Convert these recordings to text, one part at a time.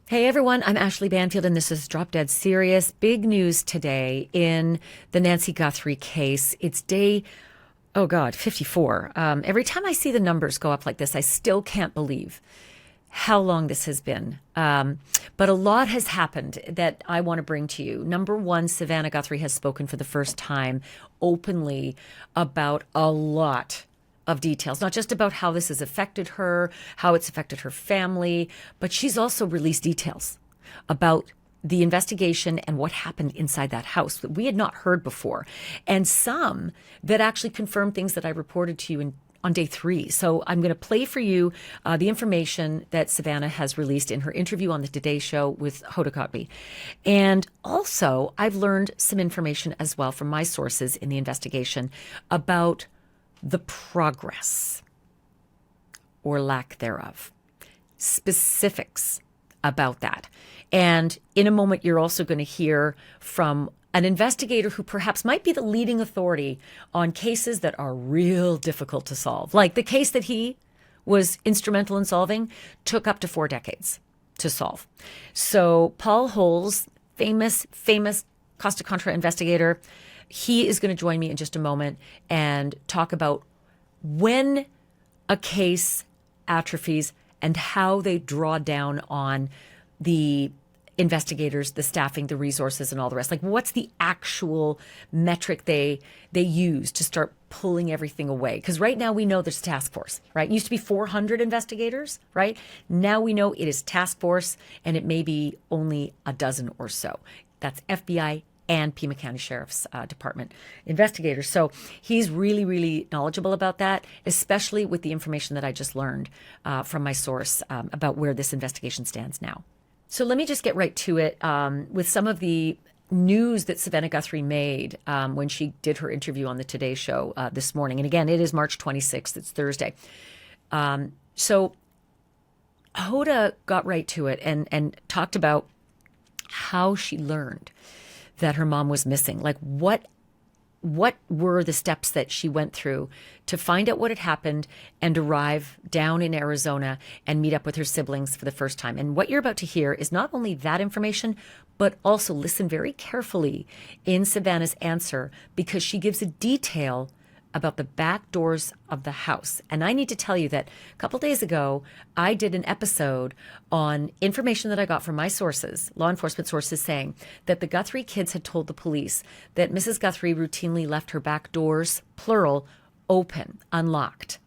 Hey everyone, I'm Ashleigh Banfield, and this is Drop Dead Serious. Big news today in the Nancy Guthrie case. It's day, 54. Every time I see the numbers go up like this, I still can't believe how long this has been. But a lot has happened that I want to bring to you. Number one, Savannah Guthrie has spoken for the first time openly about a lot of details, not just about how this has affected her, how it's affected her family, but she's also released details about the investigation and what happened inside that house that we had not heard before, and some that actually confirm things that I reported to you on day three. So I'm going to play for you the information that Savannah has released in her interview on the Today Show with Hoda Kotb. And also, I've learned some information as well from my sources in the investigation about the progress or lack thereof, specifics about that. And in a moment, you're also going to hear from an investigator who perhaps might be the leading authority on cases that are real difficult to solve. Like the case that he was instrumental in solving took up to 4 decades to solve. So Paul Holes, famous Costa Contra investigator, he is going to join me in just a moment and talk about when a case atrophies and how they draw down on the investigators, the staffing, the resources, and all the rest. Like, what's the actual metric they use to start pulling everything away? Because right now we know there's a task force, right? It used to be 400 investigators, right? Now we know it is task force, and it may be only a dozen or so. That's FBI and Pima County Sheriff's Department investigators. So he's really, really knowledgeable about that, especially with the information that I just learned from my source about where this investigation stands now. So let me just get right to it with some of the news that Savannah Guthrie made when she did her interview on the Today Show this morning. And again, it is March 26th. It's Thursday. So Hoda got right to it and talked about how she learned that her mom was missing. Like what were the steps that she went through to find out what had happened and arrive down in Arizona and meet up with her siblings for the first time. And what you're about to hear is not only that information, but also listen very carefully in Savannah's answer, because she gives a detail about the back doors of the house. And I need to tell you that a couple days ago, I did an episode on information that I got from my sources, law enforcement sources, saying that the Guthrie kids had told the police that Mrs. Guthrie routinely left her back doors, plural, open, unlocked.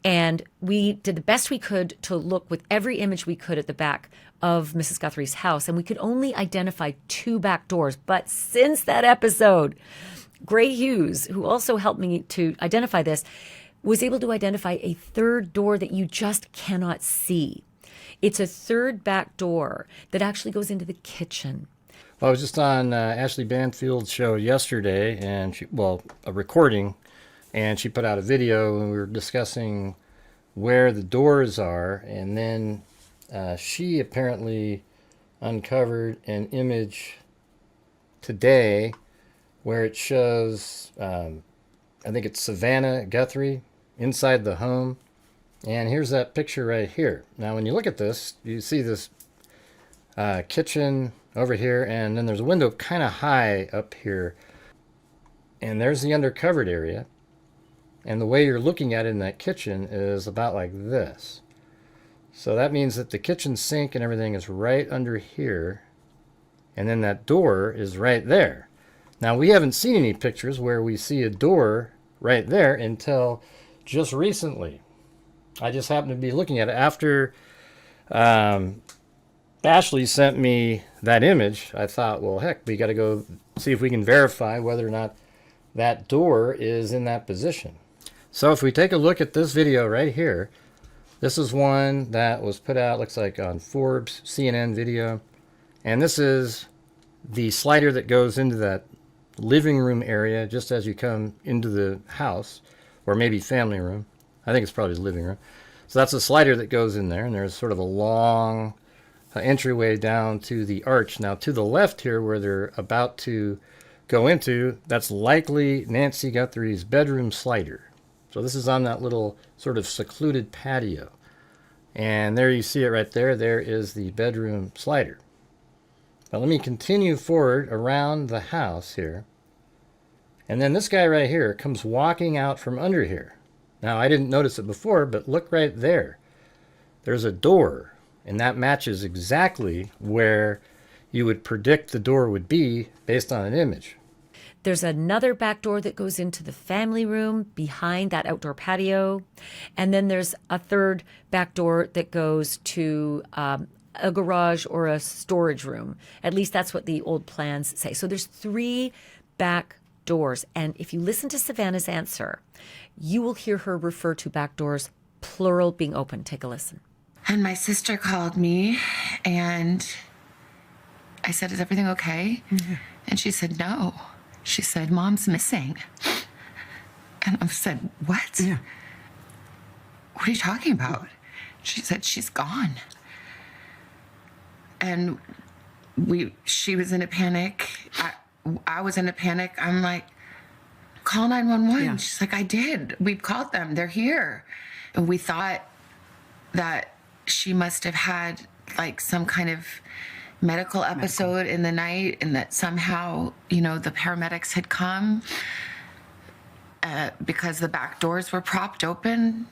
And we did the best we could to look with every image we could at the back of Mrs. Guthrie's house, and we could only identify 2 back doors. But since that episode, Gray Hughes, who also helped me to identify this, was able to identify a 3rd door that you just cannot see. It's a 3rd back door that actually goes into the kitchen. Well, I was just on Ashleigh Banfield's show yesterday, and a recording, and she put out a video, and we were discussing where the doors are, and then she apparently uncovered an image today where it shows, I think it's Savannah Guthrie inside the home. And here's that picture right here. Now, when you look at this, you see this kitchen over here, and then there's a window kind of high up here. And there's the undercovered area. And the way you're looking at it in that kitchen is about like this. So that means that the kitchen sink and everything is right under here. And then that door is right there. Now, we haven't seen any pictures where we see a door right there until just recently. I just happened to be looking at it after Ashleigh sent me that image. I thought, well, heck, we got to go see if we can verify whether or not that door is in that position. So if we take a look at this video right here, this is one that was put out, looks like on Forbes, CNN video. And this is the slider that goes into that living room area just as you come into the house, or maybe family room. I think it's probably the living room. So that's a slider that goes in there, and there's sort of a long entryway down to the arch. Now, to the left here, where they're about to go into, that's likely Nancy Guthrie's bedroom slider. So this is on that little sort of secluded patio. And there you see it right there. There is the bedroom slider. Now let me continue forward around the house here. And then this guy right here comes walking out from under here. Now I didn't notice it before, but look right there. There's a door, and that matches exactly where you would predict the door would be based on an image. There's another back door that goes into the family room behind that outdoor patio. And then there's a third back door that goes to a garage or a storage room. At least that's what the old plans say. So there's 3 back doors. And if you listen to Savannah's answer, you will hear her refer to back doors, plural, being open. Take a listen. And my sister called me and I said, "Is everything okay?" Mm-hmm. And she said, "No." She said, "Mom's missing." And I said, "What? Yeah. What are you talking about?" She said, "She's gone." And she was in a panic. I was in a panic. I'm like, "Call 911. Yeah. She's like, "I did. We've called them. They're here." And we thought that she must have had like some kind of medical episode in the night, and that somehow, the paramedics had come because the back doors were propped open,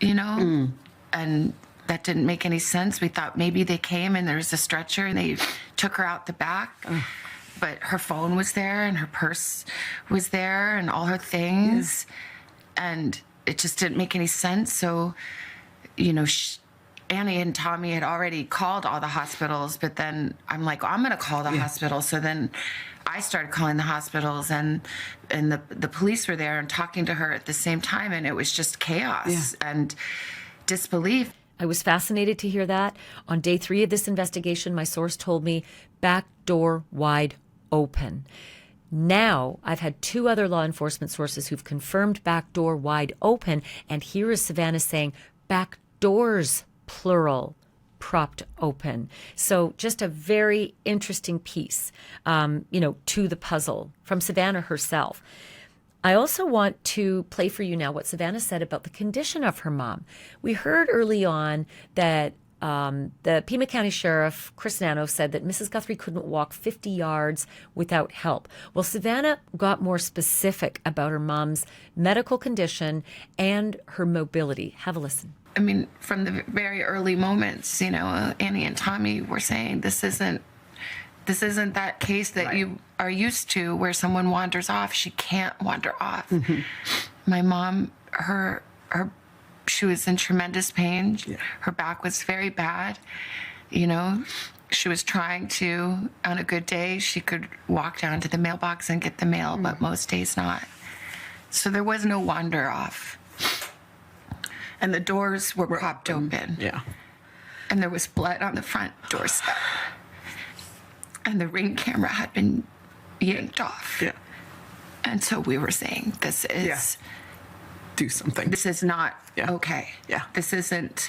and that didn't make any sense. We thought maybe they came and there was a stretcher and they took her out the back, but her phone was there and her purse was there and all her things, and it just didn't make any sense. So, Annie and Tommy had already called all the hospitals, but then I'm like, I'm going to call the hospital. So then I started calling the hospitals, and the police were there and talking to her at the same time, and it was just chaos and disbelief. I was fascinated to hear that. On day 3 of this investigation, my source told me back door wide open. Now, I've had 2 other law enforcement sources who've confirmed back door wide open, and here is Savannah saying back doors, plural, propped open. So just a very interesting piece, to the puzzle from Savannah herself. I also want to play for you now what Savannah said about the condition of her mom. We heard early on that the Pima County Sheriff, Chris Nano, said that Mrs. Guthrie couldn't walk 50 yards without help. Well, Savannah got more specific about her mom's medical condition and her mobility. Have a listen. I mean, from the very early moments, Annie and Tommy were saying this isn't that case that you are used to where someone wanders off. She can't wander off. Mm-hmm. My mom, she was in tremendous pain. Yeah. Her back was very bad. She was trying to, on a good day, she could walk down to the mailbox and get the mail, but most days not. So there was no wander off. And the doors were propped open. Yeah. And there was blood on the front doorstep. And the Ring camera had been yanked off. Yeah. And so we were saying, this is... Do something. This is not okay. Yeah. This isn't...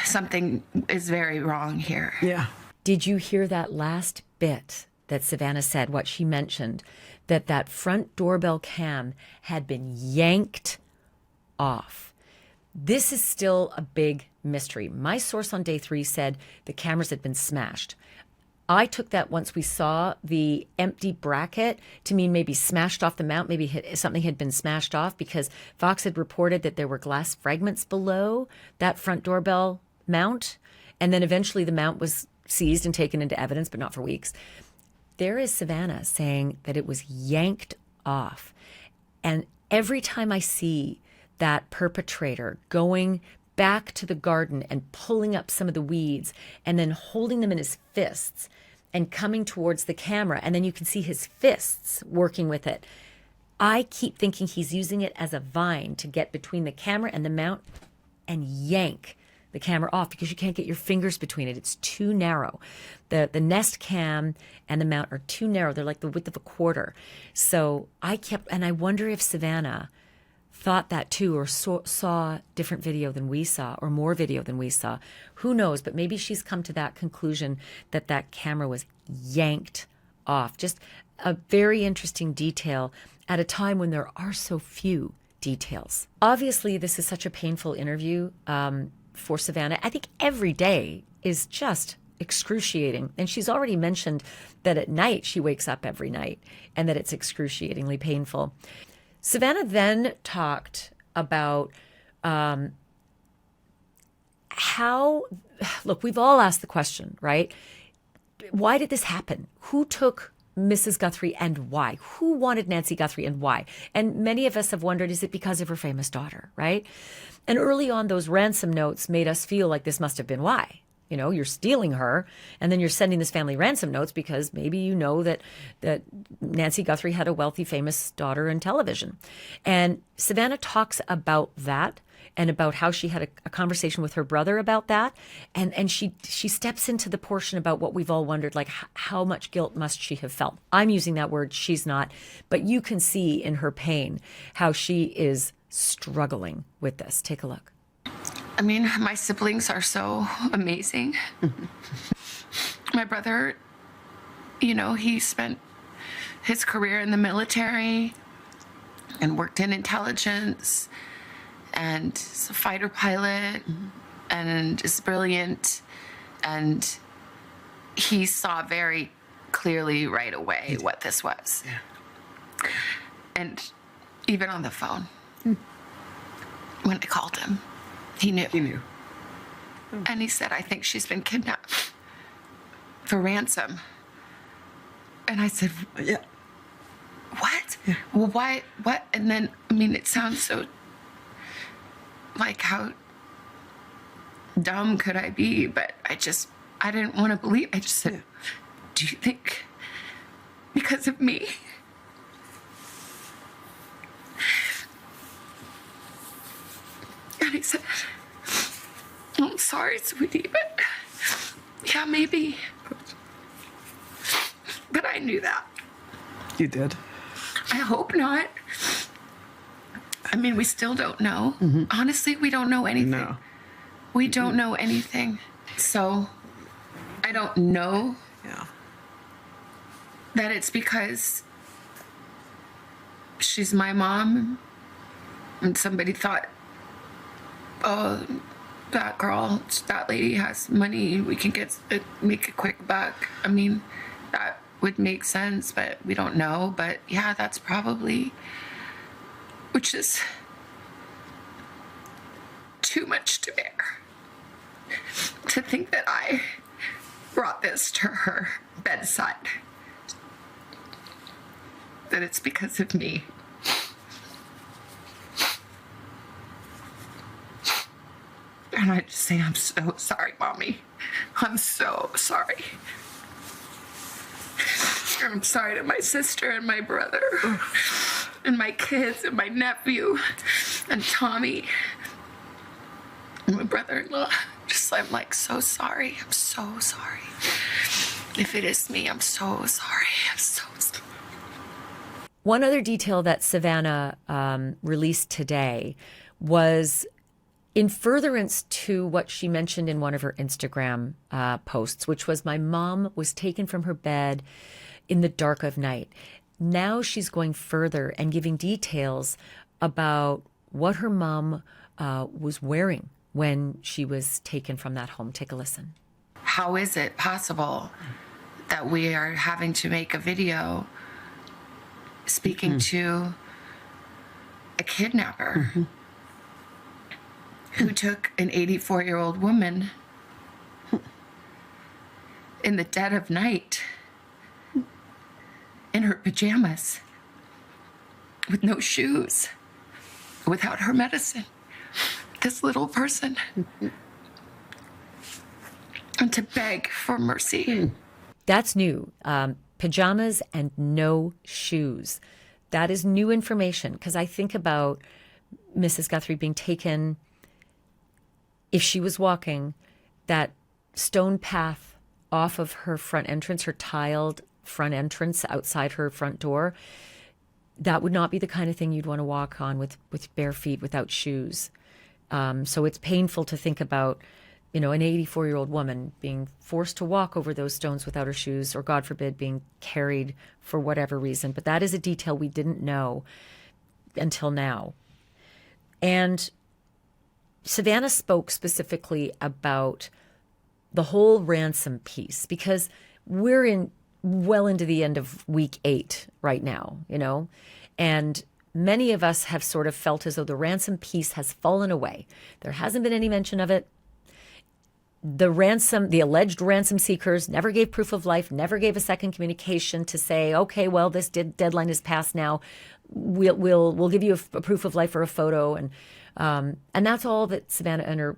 Something is very wrong here. Yeah. Did you hear that last bit that Savannah said, what she mentioned, that front doorbell cam had been yanked off? This is still a big mystery. My source on day 3 said the cameras had been smashed. I took that once we saw the empty bracket to mean maybe smashed off the mount, maybe something had been smashed off, because Fox had reported that there were glass fragments below that front doorbell mount. And then eventually the mount was seized and taken into evidence, but not for weeks. There is Savannah saying that it was yanked off. And every time I see that perpetrator going back to the garden and pulling up some of the weeds and then holding them in his fists and coming towards the camera, and then you can see his fists working with it, I keep thinking he's using it as a vine to get between the camera and the mount and yank the camera off, because you can't get your fingers between it. It's too narrow. The Nest cam and the mount are too narrow. They're like the width of a quarter. So I wonder if Savannah thought that too, or saw different video than we saw, or more video than we saw. Who knows? But maybe she's come to that conclusion that camera was yanked off. Just a very interesting detail at a time when there are so few details. Obviously, this is such a painful interview for Savannah. I think every day is just excruciating. And she's already mentioned that at night she wakes up every night and that it's excruciatingly painful. Savannah then talked about how, look, we've all asked the question, right? Why did this happen? Who took Mrs. Guthrie and why? Who wanted Nancy Guthrie and why? And many of us have wondered, is it because of her famous daughter, right? And early on, those ransom notes made us feel like this must have been why. You know, you're stealing her, and then you're sending this family ransom notes because maybe you know that Nancy Guthrie had a wealthy, famous daughter in television. And Savannah talks about that and about how she had a conversation with her brother about that. And she steps into the portion about what we've all wondered, like how much guilt must she have felt? I'm using that word, she's not. But you can see in her pain how she is struggling with this. Take a look. I mean, my siblings are so amazing. My brother, you know, he spent his career in the military and worked in intelligence and is a fighter pilot and is brilliant. And he saw very clearly right away what this was. Yeah. And even on the phone, when I called him, he knew. He knew. And he said, I think she's been kidnapped for ransom. And I said, Yeah. what? Yeah. Well, why? What? And then, I mean, it sounds so like how dumb could I be? But I didn't want to believe. I just said, do you think because of me? And he said, I'm sorry, sweetie, but yeah, maybe. But I knew that. You did. I hope not. I mean, we still don't know. Honestly, we don't know anything. No. We don't know anything. So I don't know Yeah. that it's because she's my mom and somebody thought, oh, that girl, that lady has money, we can make a quick buck. I mean, that would make sense, but we don't know. But yeah, that's probably, which is too much to bear. To think that I brought this to her bedside, that it's because of me. And I just say, I'm so sorry, Mommy. I'm so sorry. And I'm sorry to my sister and my brother and my kids and my nephew and Tommy and my brother-in-law. I'm like so sorry. I'm so sorry. If it is me, I'm so sorry. I'm so sorry. One other detail that Savannah released today was in furtherance to what she mentioned in one of her Instagram posts, which was, my mom was taken from her bed in the dark of night. Now she's going further and giving details about what her mom was wearing when she was taken from that home. Take a listen. How is it possible that we are having to make a video speaking to a kidnapper who took an 84-year-old woman in the dead of night in her pajamas with no shoes, without her medicine? This little person, and to beg for mercy. That's new. Pajamas and no shoes. That is new information, because I think about Mrs. Guthrie being taken, if she was walking, that stone path off of her front entrance, her tiled front entrance outside her front door, that would not be the kind of thing you'd want to walk on with bare feet without shoes. So it's painful to think about, an 84-year-old woman being forced to walk over those stones without her shoes, or God forbid, being carried for whatever reason. But that is a detail we didn't know until now. And Savannah spoke specifically about the whole ransom piece because we're well into the end of week 8 right now, and many of us have sort of felt as though the ransom piece has fallen away. There hasn't been any mention of it. The alleged ransom seekers never gave proof of life, never gave a second communication to say, okay, well, this deadline is passed now. We'll give you a proof of life or a photo. And that's all that Savannah and her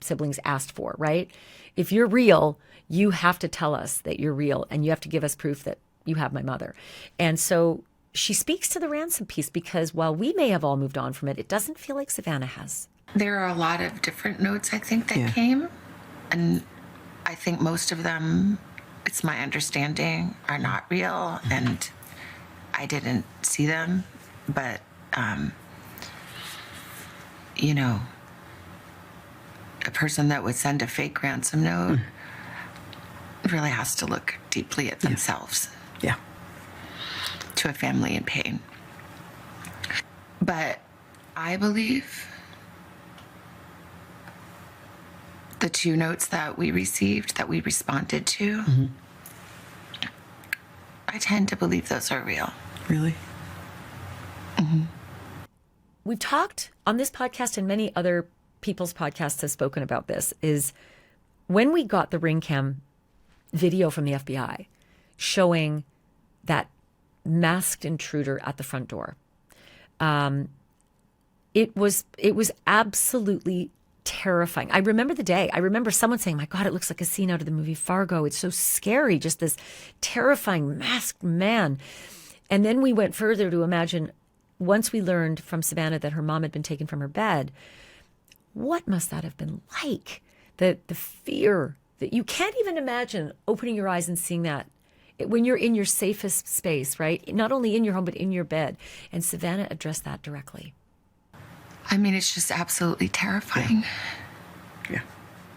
siblings asked for, right? If you're real, you have to tell us that you're real and you have to give us proof that you have my mother. And so she speaks to the ransom piece because while we may have all moved on from it, it doesn't feel like Savannah has. There are a lot of different notes, I think, that came. And I think most of them, it's my understanding, are not real. And I didn't see them. But, a person that would send a fake ransom note really has to look deeply at themselves. Yeah. To a family in pain. But I believe the 2 notes that we received, that we responded to, I tend to believe those are real. Really? We've talked on this podcast and many other people's podcasts have spoken about this, is when we got the ring cam video from the FBI showing that masked intruder at the front door. It was absolutely terrifying. I remember the day. I remember someone saying, my God, it looks like a scene out of the movie Fargo. It's so scary, just this terrifying masked man. And then we went further to imagine, once we learned from Savannah that her mom had been taken from her bed, what must that have been like? The fear that you can't even imagine opening your eyes and seeing that when you're in your safest space, right? Not only in your home, but in your bed. And Savannah addressed that directly. I mean, it's just absolutely terrifying. Yeah.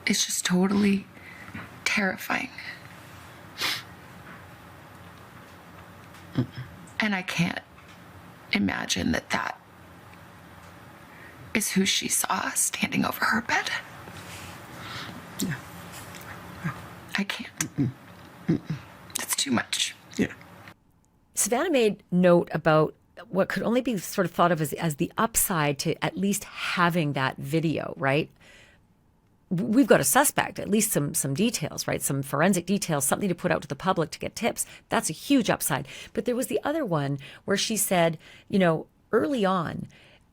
It's just totally terrifying. And I can't imagine that is who she saw standing over her bed. Yeah. I can't. It's too much. Yeah. Savannah made note about what could only be sort of thought of as the upside to at least having that video, right? We've got a suspect, at least some details, right? Some forensic details, something to put out to the public to get tips. That's a huge upside. But there was the other one where she said, early on,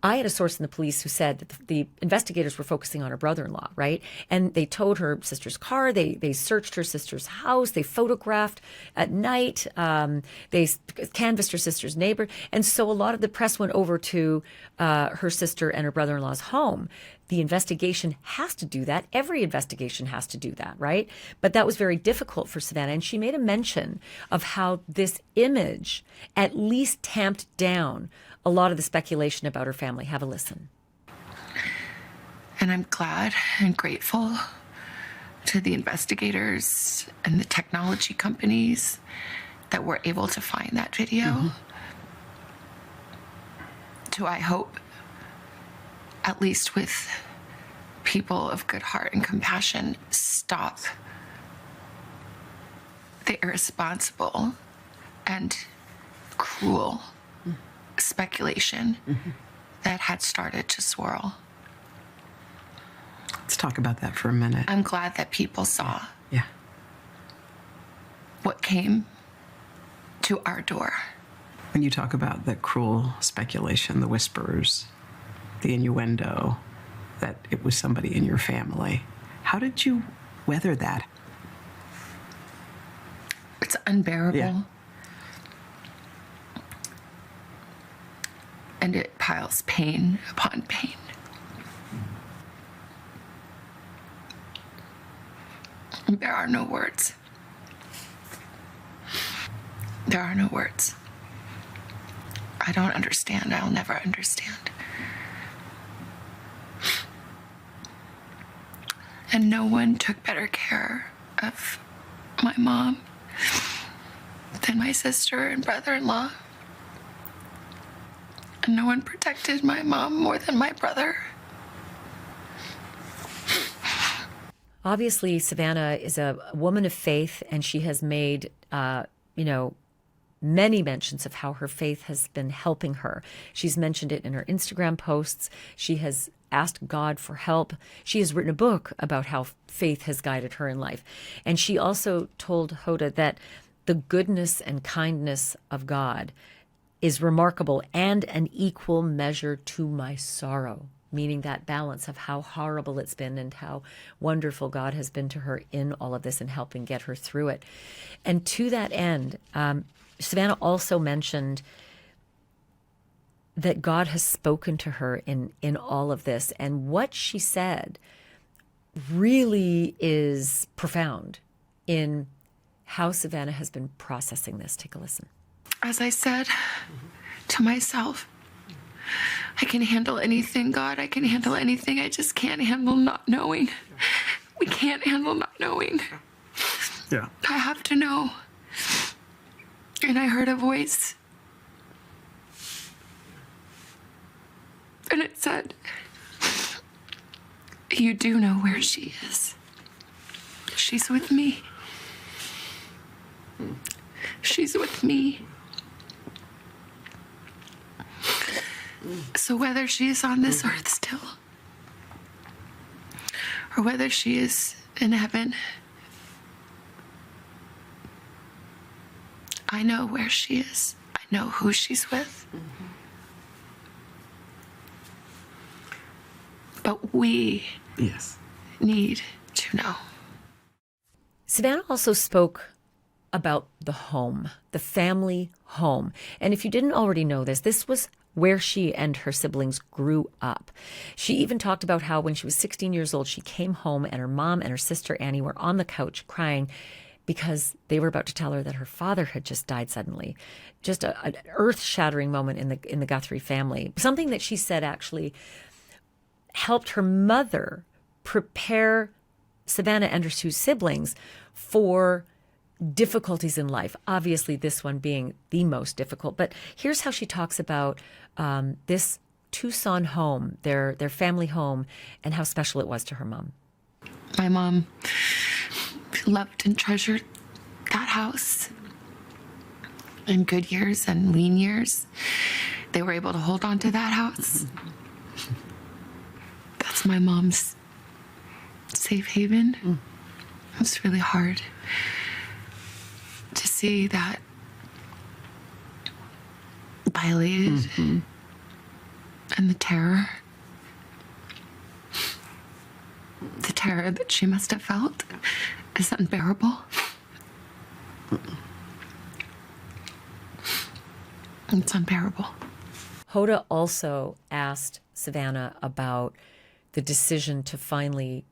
I had a source in the police who said that the investigators were focusing on her brother-in-law, right? And they towed her sister's car. They searched her sister's house. They photographed at night. They canvassed her sister's neighbor. And so a lot of the press went over to her sister and her brother-in-law's home. The investigation has to do that. Every investigation has to do that, right? But that was very difficult for Savannah. And she made a mention of how this image at least tamped down a lot of the speculation about her family. Have a listen. And I'm glad and grateful to the investigators and the technology companies that were able to find that video. To, I hope, at least with people of good heart and compassion, stop the irresponsible and cruel speculation that had started to swirl. Let's talk about that for a minute. I'm glad that people saw Yeah. what came to our door. When you talk about the cruel speculation, the whispers, the innuendo that it was somebody in your family, how did you weather that? It's unbearable. Yeah. And it piles pain upon pain. There are no words. There are no words. I don't understand. I'll never understand. And no one took better care of my mom than my sister and brother-in-law. And no one protected my mom more than my brother. Obviously, Savannah is a woman of faith, and she has made, many mentions of how her faith has been helping her. She's mentioned it in her Instagram posts. She has asked God for help. She has written a book about how faith has guided her in life. And she also told Hoda that the goodness and kindness of God is remarkable and an equal measure to my sorrow, meaning that balance of how horrible it's been and how wonderful God has been to her in all of this and helping get her through it. And to that end, Savannah also mentioned that God has spoken to her in all of this. And what she said really is profound in how Savannah has been processing this. Take a listen. As I said to myself, I can handle anything, God. I can handle anything. I just can't handle not knowing. We can't handle not knowing. Yeah. I have to know. And I heard a voice. And it said, you do know where she is. She's with me. She's with me. So whether she is on this earth still, or whether she is in heaven, I know where she is. I know who she's with. But we need to know. Savannah also spoke about the home, the family home. And if you didn't already know this, this was where she and her siblings grew up. She even talked about how when she was 16 years old, she came home and her mom and her sister Annie were on the couch crying because they were about to tell her that her father had just died suddenly. Just an earth-shattering moment in the Guthrie family. Something that she said actually helped her mother prepare Savannah and her two siblings for difficulties in life. Obviously, this one being the most difficult. But here's how she talks about this Tucson home, their family home, and how special it was to her mom. My mom loved and treasured that house. In good years and lean years, they were able to hold on to that house. That's my mom's safe haven. It's really hard to see that violated, and the terror that she must have felt is unbearable. It's unbearable. Hoda also asked Savannah about the decision to finally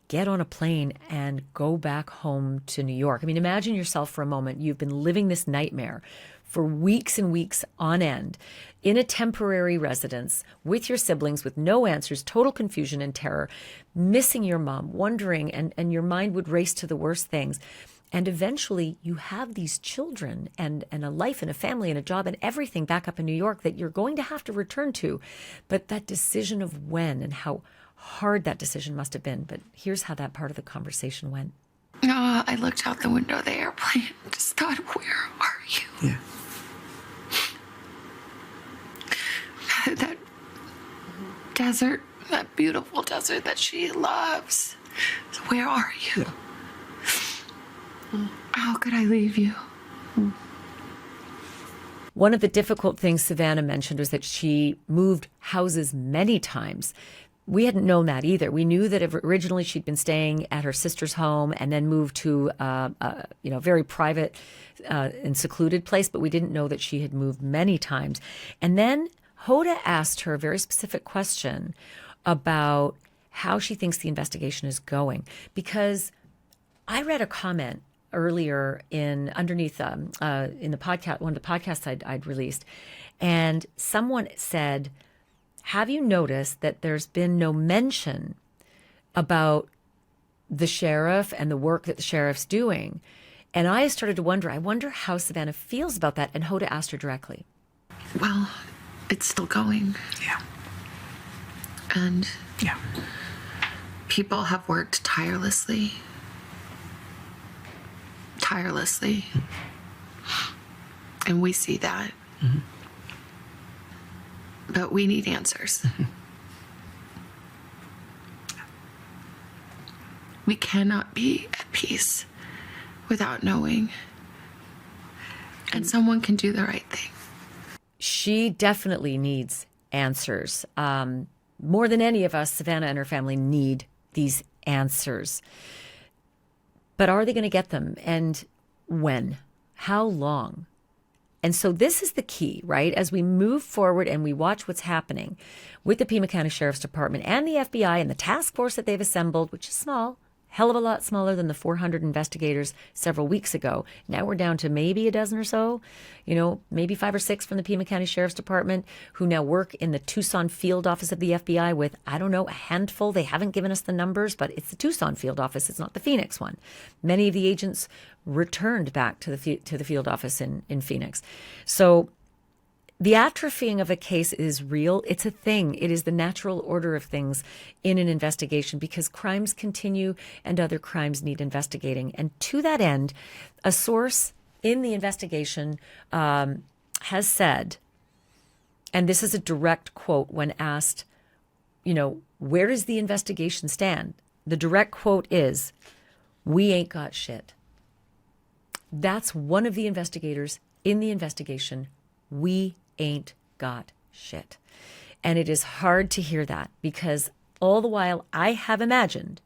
get on a plane and go back home to New York. I mean, imagine yourself for a moment. You've been living this nightmare for weeks and weeks on end in a temporary residence with your siblings with no answers, total confusion and terror, missing your mom, wondering, and your mind would race to the worst things. And eventually you have these children and a life and a family and a job and everything back up in New York that you're going to have to return to. But that decision of when and how hard that decision must have been. But here's how that part of the conversation went. I looked out the window of the airplane and just thought, where are you? Yeah. That desert, that beautiful desert that she loves. So where are you? Yeah. How could I leave you? One of the difficult things Savannah mentioned was that she moved houses many times. We hadn't known that either. We knew that originally she'd been staying at her sister's home and then moved to a very private and secluded place, but we didn't know that she had moved many times. And then Hoda asked her a very specific question about how she thinks the investigation is going, because I read a comment earlier underneath in the podcast, one of the podcasts I'd released, and someone said, have you noticed that there's been no mention about the sheriff and the work that the sheriff's doing? And I started to wonder, I wonder how Savannah feels about that. And Hoda asked her directly. Well, it's still going. Yeah. And Yeah. people have worked tirelessly. And we see that. Mm-hmm. But we need answers. Mm-hmm. We cannot be at peace without knowing. And someone can do the right thing. She definitely needs answers. More than any of us, Savannah and her family need these answers. But are they going to get them? And when? How long? And so this is the key, right? As we move forward and we watch what's happening with the Pima County Sheriff's Department and the FBI and the task force that they've assembled, which is small, hell of a lot smaller than the 400 investigators several weeks ago. Now we're down to maybe a dozen or so, maybe 5 or 6 from the Pima County Sheriff's Department who now work in the Tucson field office of the FBI with, I don't know, a handful. They haven't given us the numbers, but it's the Tucson field office. It's not the Phoenix one. Many of the agents returned back to the field office in Phoenix. So the atrophying of a case is real. It's a thing. It is the natural order of things in an investigation because crimes continue and other crimes need investigating. And to that end, a source in the investigation has said, and this is a direct quote when asked, where does the investigation stand? The direct quote is, "We ain't got shit." That's one of the investigators in the investigation. We ain't got shit. And it is hard to hear that because all the while I have imagined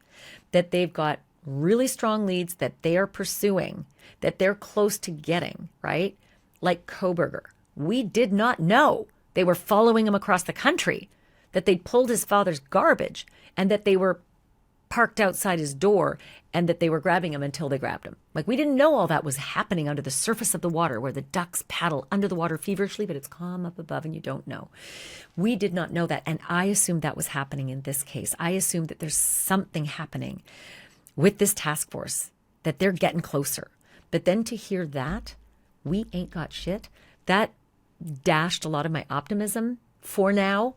that they've got really strong leads that they are pursuing, that they're close to getting, right? Like Koberger. We did not know they were following him across the country, that they'd pulled his father's garbage and that they were parked outside his door and that they were grabbing him until they grabbed him. Like, we didn't know all that was happening under the surface of the water where the ducks paddle under the water feverishly, but it's calm up above and you don't know. We did not know that. And I assumed that was happening in this case. I assumed that there's something happening with this task force, that they're getting closer. But then to hear that, we ain't got shit, that dashed a lot of my optimism for now,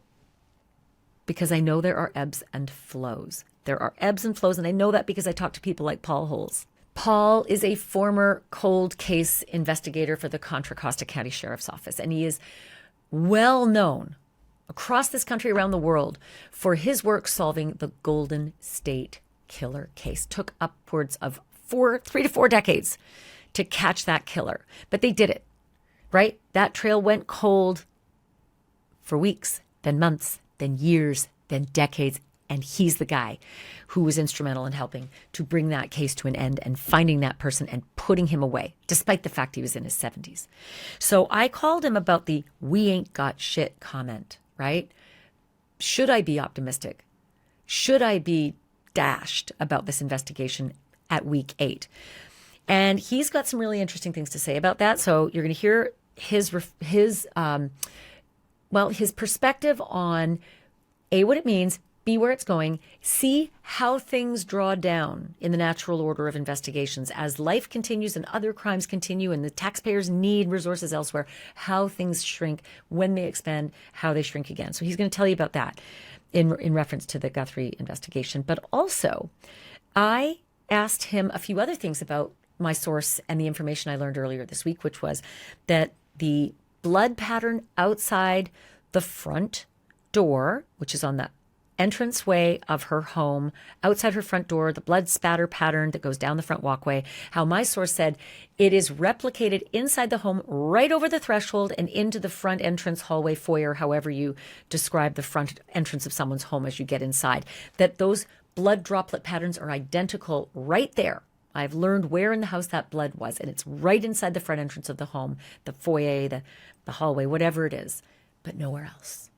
because I know there are ebbs and flows. There are ebbs and flows, and I know that because I talk to people like Paul Holes. Paul is a former cold case investigator for the Contra Costa County Sheriff's Office, and he is well known across this country, around the world, for his work solving the Golden State Killer case. Took upwards of 3 to 4 decades to catch that killer, but they did it, right? That trail went cold for weeks, then months, then years, then decades. And he's the guy who was instrumental in helping to bring that case to an end and finding that person and putting him away, despite the fact he was in his 70s. So I called him about the "we ain't got shit" comment, right? Should I be optimistic? Should I be dashed about this investigation at week 8? And he's got some really interesting things to say about that. So you're going to hear his perspective on what it means, B, where it's going, C, how things draw down in the natural order of investigations as life continues and other crimes continue and the taxpayers need resources elsewhere, how things shrink when they expand, how they shrink again. So he's going to tell you about that in reference to the Guthrie investigation. But also, I asked him a few other things about my source and the information I learned earlier this week, which was that the blood pattern outside the front door, which is on the entranceway of her home, outside her front door, the blood spatter pattern that goes down the front walkway, how my source said it is replicated inside the home, right over the threshold and into the front entrance, hallway, foyer, however you describe the front entrance of someone's home as you get inside, that those blood droplet patterns are identical right there. I've learned where in the house that blood was, and it's right inside the front entrance of the home, the foyer, the hallway, whatever it is, but nowhere else.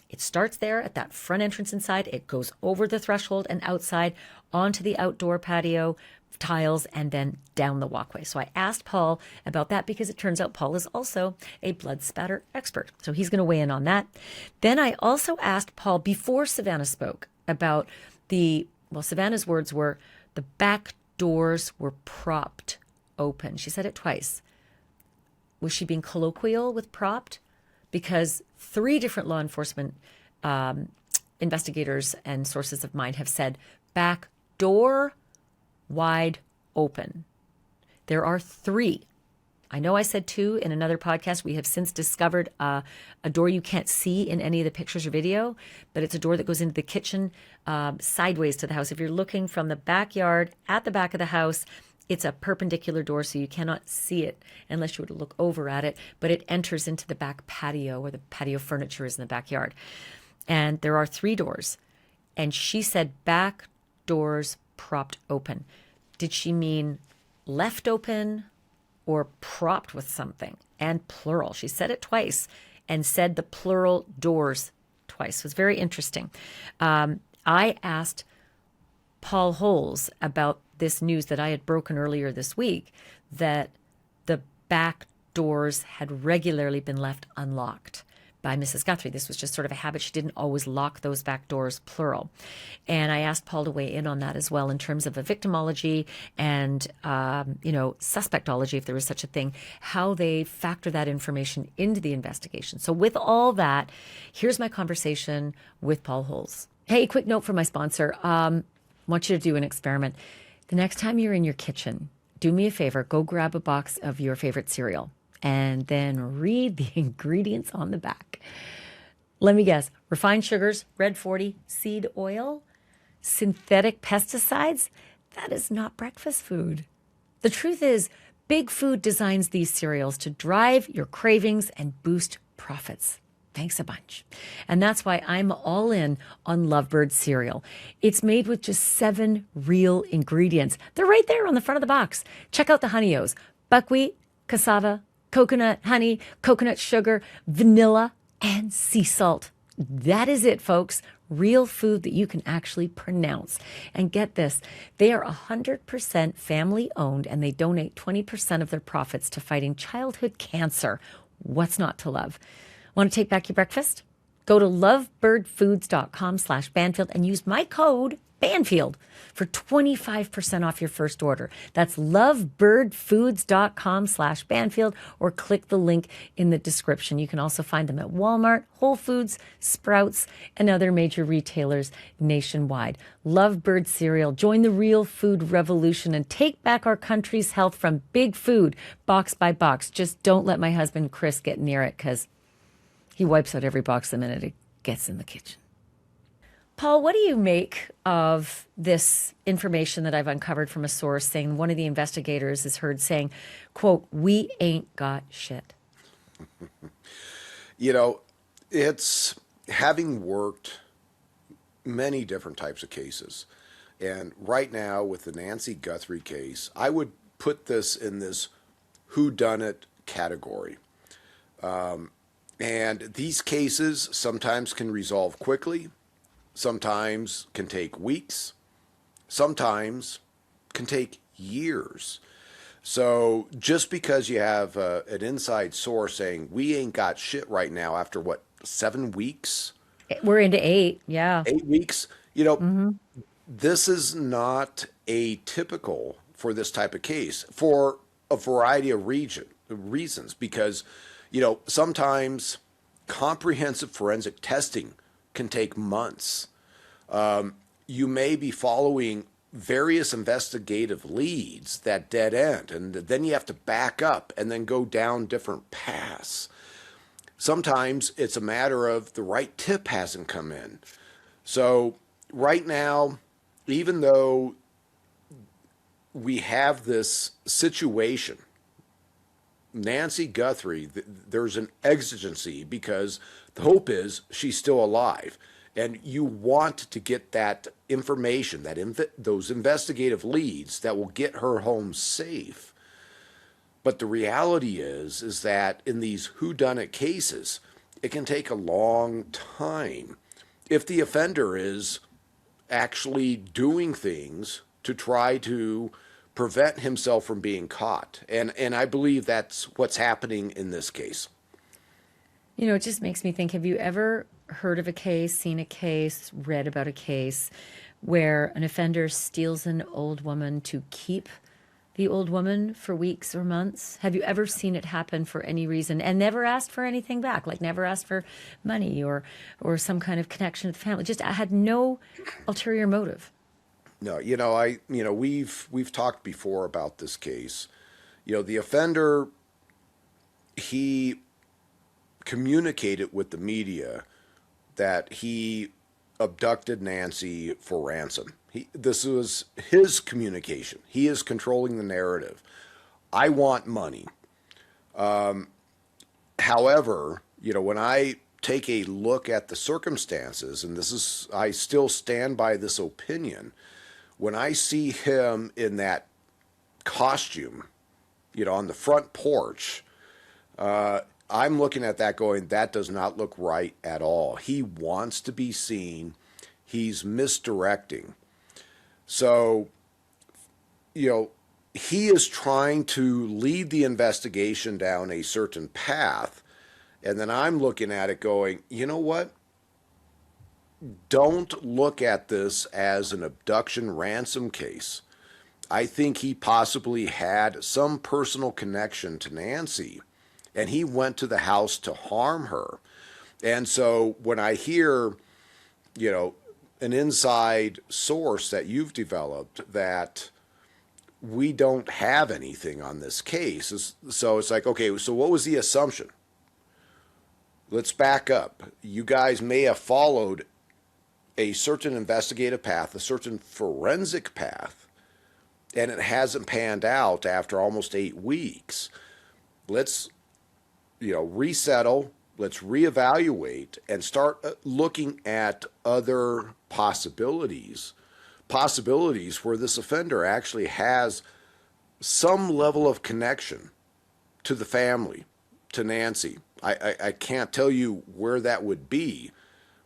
It starts there at that front entrance inside. It goes over the threshold and outside onto the outdoor patio tiles and then down the walkway. So I asked Paul about that because it turns out Paul is also a blood spatter expert. So he's going to weigh in on that. Then I also asked Paul before Savannah spoke about Savannah's words were, the back doors were propped open. She said it twice. Was she being colloquial with propped? because 3 different law enforcement investigators and sources of mine have said back door wide open. There are 3. I know I said 2 in another podcast. We have since discovered a door you can't see in any of the pictures or video, but it's a door that goes into the kitchen sideways to the house. If you're looking from the backyard at the back of the house, it's a perpendicular door, so you cannot see it unless you were to look over at it, but it enters into the back patio where the patio furniture is in the backyard. And there are 3 doors. And she said back doors propped open. Did she mean left open or propped with something? And plural. She said it twice and said the plural doors twice. It was very interesting. I asked Paul Holes about this news that I had broken earlier this week, that the back doors had regularly been left unlocked by Mrs. Guthrie. This was just sort of a habit. She didn't always lock those back doors, plural. And I asked Paul to weigh in on that as well in terms of a victimology and, suspectology, if there was such a thing, how they factor that information into the investigation. So with all that, here's my conversation with Paul Holes. Hey, quick note from my sponsor. I want you to do an experiment. The next time you're in your kitchen, do me a favor, go grab a box of your favorite cereal and then read the ingredients on the back. Let me guess. Refined sugars, red 40, seed oil, synthetic pesticides. That is not breakfast food. The truth is, Big Food designs these cereals to drive your cravings and boost profits. Thanks a bunch. And that's why I'm all in on Lovebird cereal. It's made with just 7 real ingredients. They're right there on the front of the box. Check out the Honey O's: buckwheat, cassava, coconut honey, coconut sugar, vanilla, and sea salt. That is it, folks. Real food that you can actually pronounce. And get this, they are 100% family owned, and they donate 20% of their profits to fighting childhood cancer. What's not to love? Want to take back your breakfast? Go to lovebirdfoods.com/Banfield and use my code Banfield for 25% off your first order. That's lovebirdfoods.com/Banfield, or click the link in the description. You can also find them at Walmart, Whole Foods, Sprouts, and other major retailers nationwide. Lovebird cereal. Join the real food revolution and take back our country's health from Big Food, box by box. Just don't let my husband Chris get near it, because he wipes out every box the minute it gets in the kitchen. Paul, what do you make of this information that I've uncovered from a source saying one of the investigators is heard saying, quote, "We ain't got shit"? It's having worked many different types of cases. And right now with the Nancy Guthrie case, I would put this in this whodunit category. And these cases sometimes can resolve quickly. Sometimes can take weeks, sometimes can take years. So just because you have an inside source saying we ain't got shit right now after 7 weeks? We're into 8, yeah. 8 weeks? This is not atypical for this type of case for a variety of reasons, because, sometimes comprehensive forensic testing can take months. You may be following various investigative leads that dead end, and then you have to back up and then go down different paths. Sometimes it's a matter of the right tip hasn't come in. So right now, even though we have this situation, Nancy Guthrie, there's an exigency because the hope is she's still alive. And you want to get that information, those investigative leads that will get her home safe. But the reality is that in these whodunit cases, it can take a long time if the offender is actually doing things to try to prevent himself from being caught. And I believe that's what's happening in this case. It just makes me think, have you ever heard of a case, seen a case, read about a case where an offender steals an old woman to keep the old woman for weeks or months? Have you ever seen it happen for any reason and never asked for anything back? Like never asked for money or some kind of connection to the family? Just I had no ulterior motive. No, we've talked before about this case. The offender, he communicated with the media that he abducted Nancy for ransom. This was his communication. He is controlling the narrative. I want money. However, when I take a look at the circumstances, and I still stand by this opinion, when I see him in that costume, on the front porch, I'm looking at that going, that does not look right at all. He wants to be seen. He's misdirecting. So, he is trying to lead the investigation down a certain path. And then I'm looking at it going, you know what? Don't look at this as an abduction ransom case. I think he possibly had some personal connection to Nancy, and he went to the house to harm her. And so when I hear, an inside source that you've developed that we don't have anything on this case, so it's like, okay, so what was the assumption? Let's back up. You guys may have followed a certain investigative path, a certain forensic path, and it hasn't panned out after almost 8 weeks. Let's, resettle, let's reevaluate and start looking at other possibilities where this offender actually has some level of connection to the family, to Nancy. I can't tell you where that would be,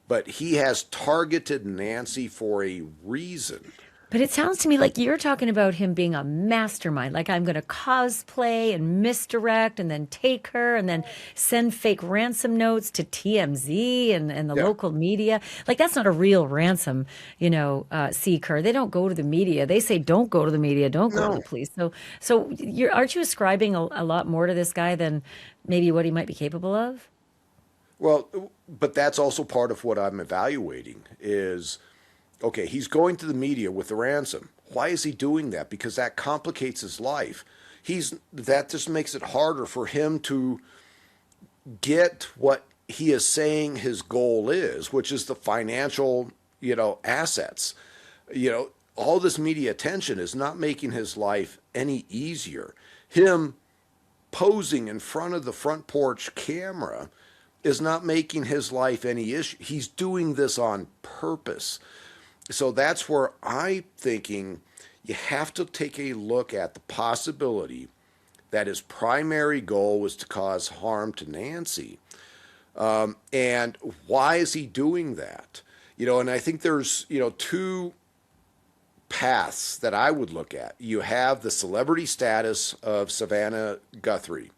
but he has targeted Nancy for a reason. But it sounds to me like you're talking about him being a mastermind. Like I'm going to cosplay and misdirect and then take her and then send fake ransom notes to TMZ and the local media. Like that's not a real ransom, seeker. They don't go to the media. They say, don't go to the media. Don't go to the police. So aren't you ascribing a lot more to this guy than maybe what he might be capable of? Well, but that's also part of what I'm evaluating is, okay, he's going to the media with the ransom. Why is he doing that? Because that complicates his life. That just makes it harder for him to get what he is saying his goal is, which is the financial, assets. All this media attention is not making his life any easier. Him posing in front of the front porch camera is not making his life any issue. He's doing this on purpose. So that's where I'm thinking you have to take a look at the possibility that his primary goal was to cause harm to Nancy. And why is he doing that? And I think there's, two paths that I would look at. You have the celebrity status of Savannah Guthrie.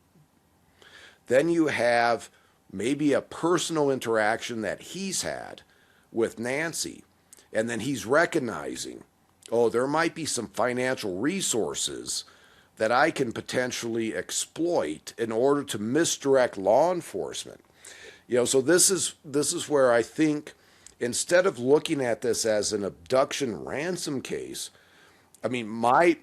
Then you have maybe a personal interaction that he's had with Nancy. And then he's recognizing, there might be some financial resources that I can potentially exploit in order to misdirect law enforcement. So this is where I think instead of looking at this as an abduction ransom case, I mean, my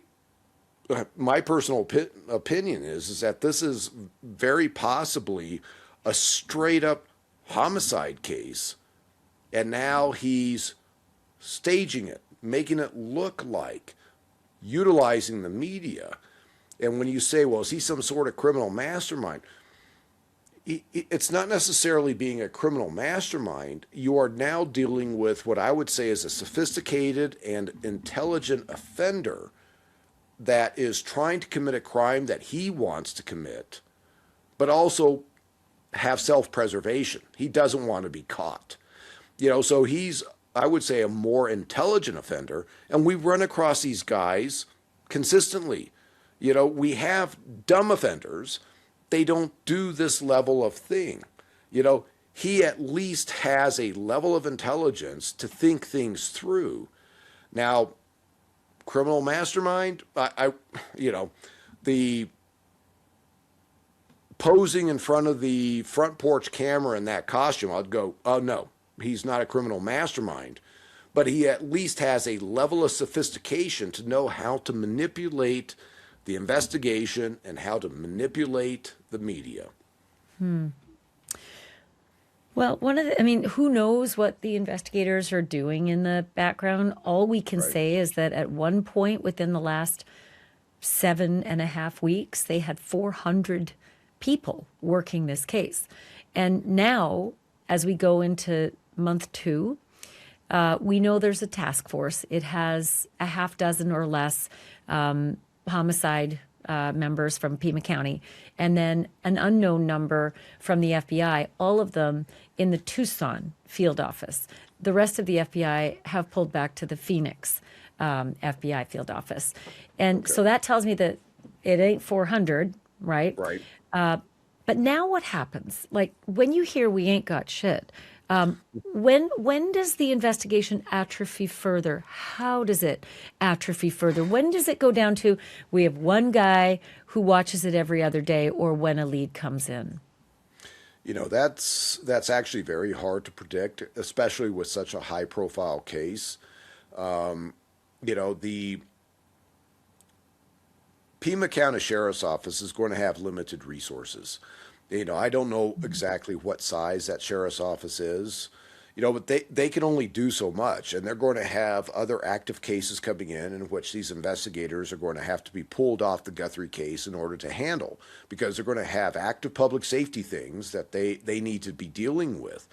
personal opinion is that this is very possibly a straight up homicide case. And now he's staging it, making it look like, utilizing the media. And when you say, well, is he some sort of criminal mastermind? It's not necessarily being a criminal mastermind. You are now dealing with what I would say is a sophisticated and intelligent offender that is trying to commit a crime that he wants to commit, but also have self-preservation. He doesn't want to be caught. So he's, I would say, a more intelligent offender, and we run across these guys consistently. We have dumb offenders. They don't do this level of thing. He at least has a level of intelligence to think things through. Now, criminal mastermind, the posing in front of the front porch camera in that costume, I'd go, oh no, he's not a criminal mastermind. But he at least has a level of sophistication to know how to manipulate the investigation and how to manipulate the media. Well, who knows what the investigators are doing in the background? All we can say is that at one point within the last 7.5 weeks, they had 400 people working this case. And now, as we go into month 2, we know there's a task force. It has a half dozen or less homicide members from Pima County, and then an unknown number from the FBI, all of them in the Tucson field office. The rest of the FBI have pulled back to the Phoenix FBI field office. And so that tells me that it ain't 400, right? Right. But now what happens? Like, when you hear we ain't got shit, when does the investigation atrophy further? How does it atrophy further? When does it go down to we have one guy who watches it every other day, or when a lead comes in? That's actually very hard to predict, especially with such a high profile case. The Pima County Sheriff's Office is going to have limited resources. I don't know exactly what size that sheriff's office is, but they can only do so much, and they're going to have other active cases coming in which these investigators are going to have to be pulled off the Guthrie case in order to handle, because they're going to have active public safety things that they need to be dealing with.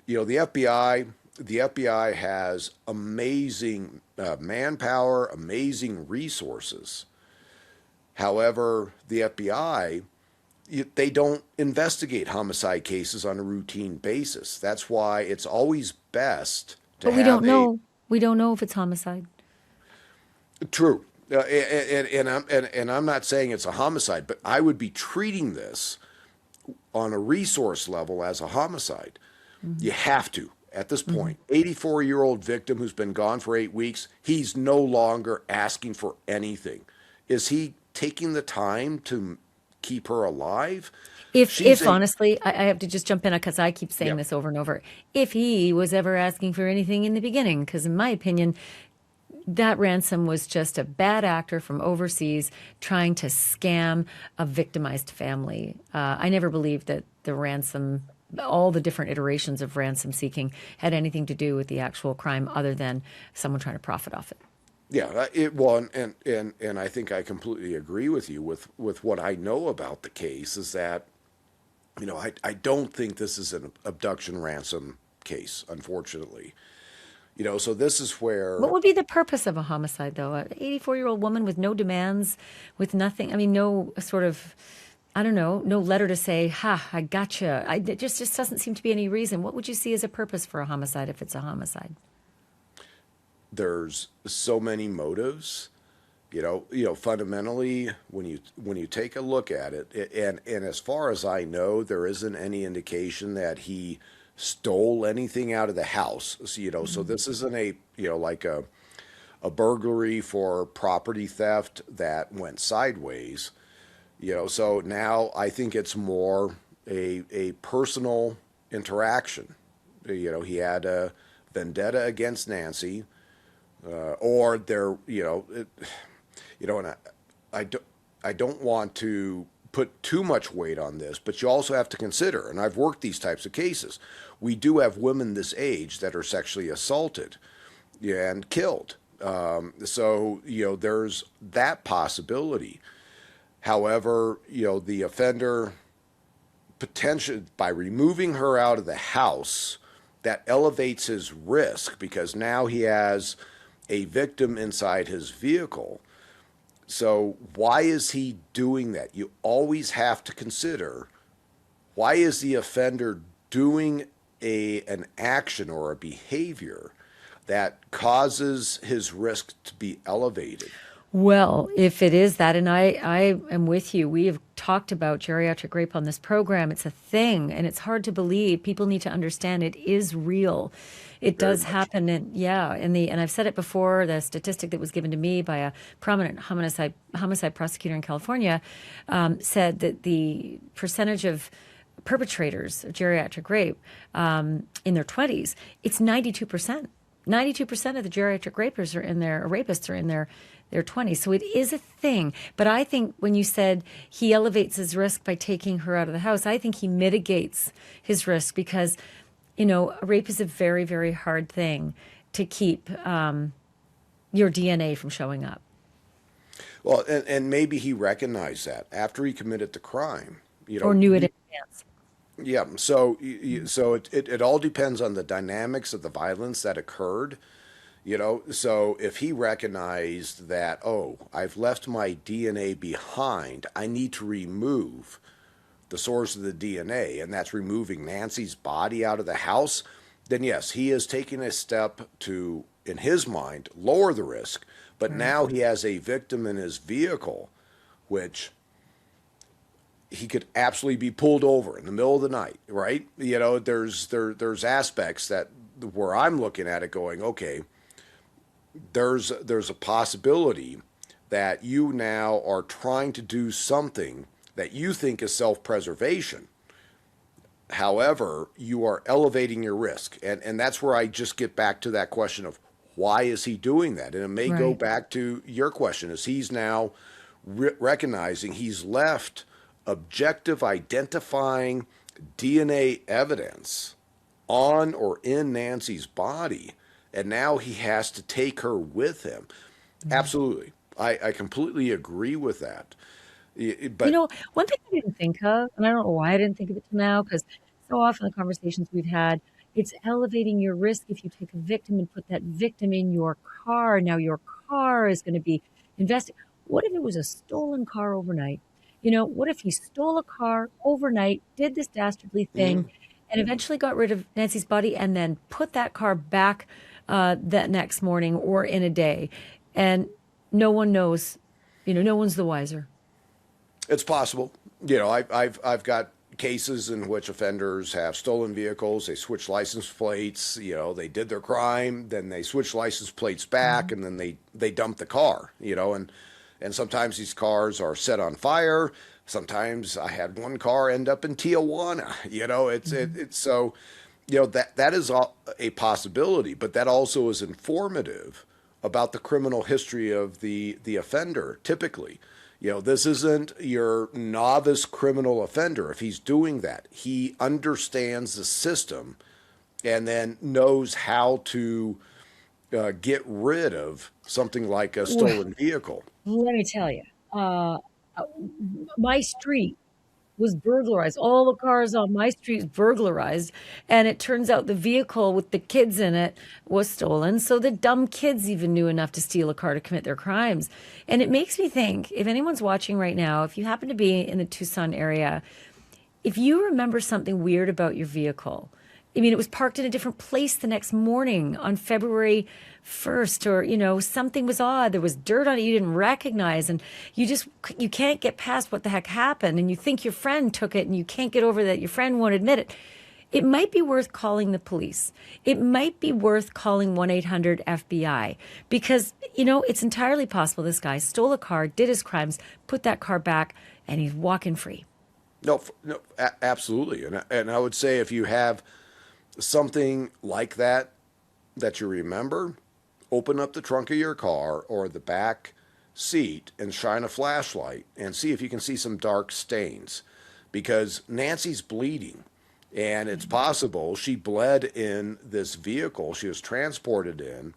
The FBI has amazing manpower, amazing resources. However, the FBI, they don't investigate homicide cases on a routine basis. That's why it's always best to But we don't know. We don't know if it's homicide. True. And I'm not saying it's a homicide, but I would be treating this on a resource level as a homicide. Mm-hmm. You have to. At this point, 84-year-old victim who's been gone for 8 weeks, he's no longer asking for anything. Is he taking the time to keep her alive? If honestly, I have to just jump in because I keep saying this over and over. If he was ever asking for anything in the beginning, because in my opinion, that ransom was just a bad actor from overseas trying to scam a victimized family. I never believed that the ransom, all the different iterations of ransom seeking, had anything to do with the actual crime other than someone trying to profit off it. Yeah, and I think I completely agree with you with what I know about the case is that, I don't think this is an abduction ransom case, unfortunately. So this is where... What would be the purpose of a homicide, though? An 84-year-old woman with no demands, with nothing, no sort of, no letter to say, ha, I gotcha. It just doesn't seem to be any reason. What would you see as a purpose for a homicide if it's a homicide? There's so many motives, fundamentally when you take a look at it, and as far as I know, there isn't any indication that he stole anything out of the house. So this isn't like a burglary for property theft that went sideways. So now I think it's more a personal interaction. He had a vendetta against Nancy. Or they're, and I don't want to put too much weight on this, but you also have to consider, and I've worked these types of cases, we do have women this age that are sexually assaulted and killed. So there's that possibility. However, the offender potentially, by removing her out of the house, that elevates his risk because now he has a victim inside his vehicle. So why is he doing that? You always have to consider, why is the offender doing an action or a behavior that causes his risk to be elevated? Well, if it is that, and I am with you, we have talked about geriatric rape on this program. It's a thing, and it's hard to believe. People need to understand it is real. It Very does much. happen, and yeah, and I've said it before. The statistic that was given to me by a prominent homicide prosecutor in California said that the percentage of perpetrators of geriatric rape in their 20s, it's 92%. 92% of the geriatric rapists are in their 20s. So it is a thing. But I think when you said he elevates his risk by taking her out of the house, I think he mitigates his risk because, rape is a very, very hard thing to keep your DNA from showing up. Well, and maybe he recognized that after he committed the crime. Or knew it in advance. Yeah. So so it all depends on the dynamics of the violence that occurred. So if he recognized that, oh, I've left my DNA behind, I need to remove the source of the DNA, and that's removing Nancy's body out of the house, then yes, he is taking a step to, in his mind, lower the risk. But now he has a victim in his vehicle, which he could absolutely be pulled over in the middle of the night, right? There's aspects that where I'm looking at it going, okay, there's a possibility that you now are trying to do something that you think is self-preservation. However, you are elevating your risk. And that's where I just get back to that question of why is he doing that? And it may go back to your question, is he's now recognizing he's left objective identifying DNA evidence on or in Nancy's body, and now he has to take her with him. Absolutely. I completely agree with that. But one thing I didn't think of, and I don't know why I didn't think of it till now, because so often the conversations we've had, it's elevating your risk if you take a victim and put that victim in your car. Now your car is going to be invested. What if it was a stolen car overnight? What if he stole a car overnight, did this dastardly thing, and eventually got rid of Nancy's body and then put that car back that next morning or in a day? And no one knows, no one's the wiser. it's possible. I've got cases in which offenders have stolen vehicles, they switch license plates, they did their crime, then they switch license plates back, and then they dump the car, and sometimes these cars are set on fire. Sometimes I had one car end up in Tijuana. It's so, that is a possibility, but that also is informative about the criminal history of the offender. Typically, this isn't your novice criminal offender. If he's doing that, he understands the system and then knows how to get rid of something like a stolen vehicle. Let me tell you, my street was burglarized. All the cars on my street was burglarized. And it turns out the vehicle with the kids in it was stolen. So the dumb kids even knew enough to steal a car to commit their crimes. And it makes me think, if anyone's watching right now, if you happen to be in the Tucson area, if you remember something weird about your vehicle, it was parked in a different place the next morning on February 1st, or, something was odd. There was dirt on it you didn't recognize, and you can't get past what the heck happened, and you think your friend took it, and you can't get over that your friend won't admit it. It might be worth calling the police. It might be worth calling 1-800-FBI, because, it's entirely possible this guy stole a car, did his crimes, put that car back, and he's walking free. No, absolutely. And I would say if you have something like that you remember, open up the trunk of your car or the back seat and shine a flashlight and see if you can see some dark stains, because Nancy's bleeding, and it's possible she bled in this vehicle she was transported in.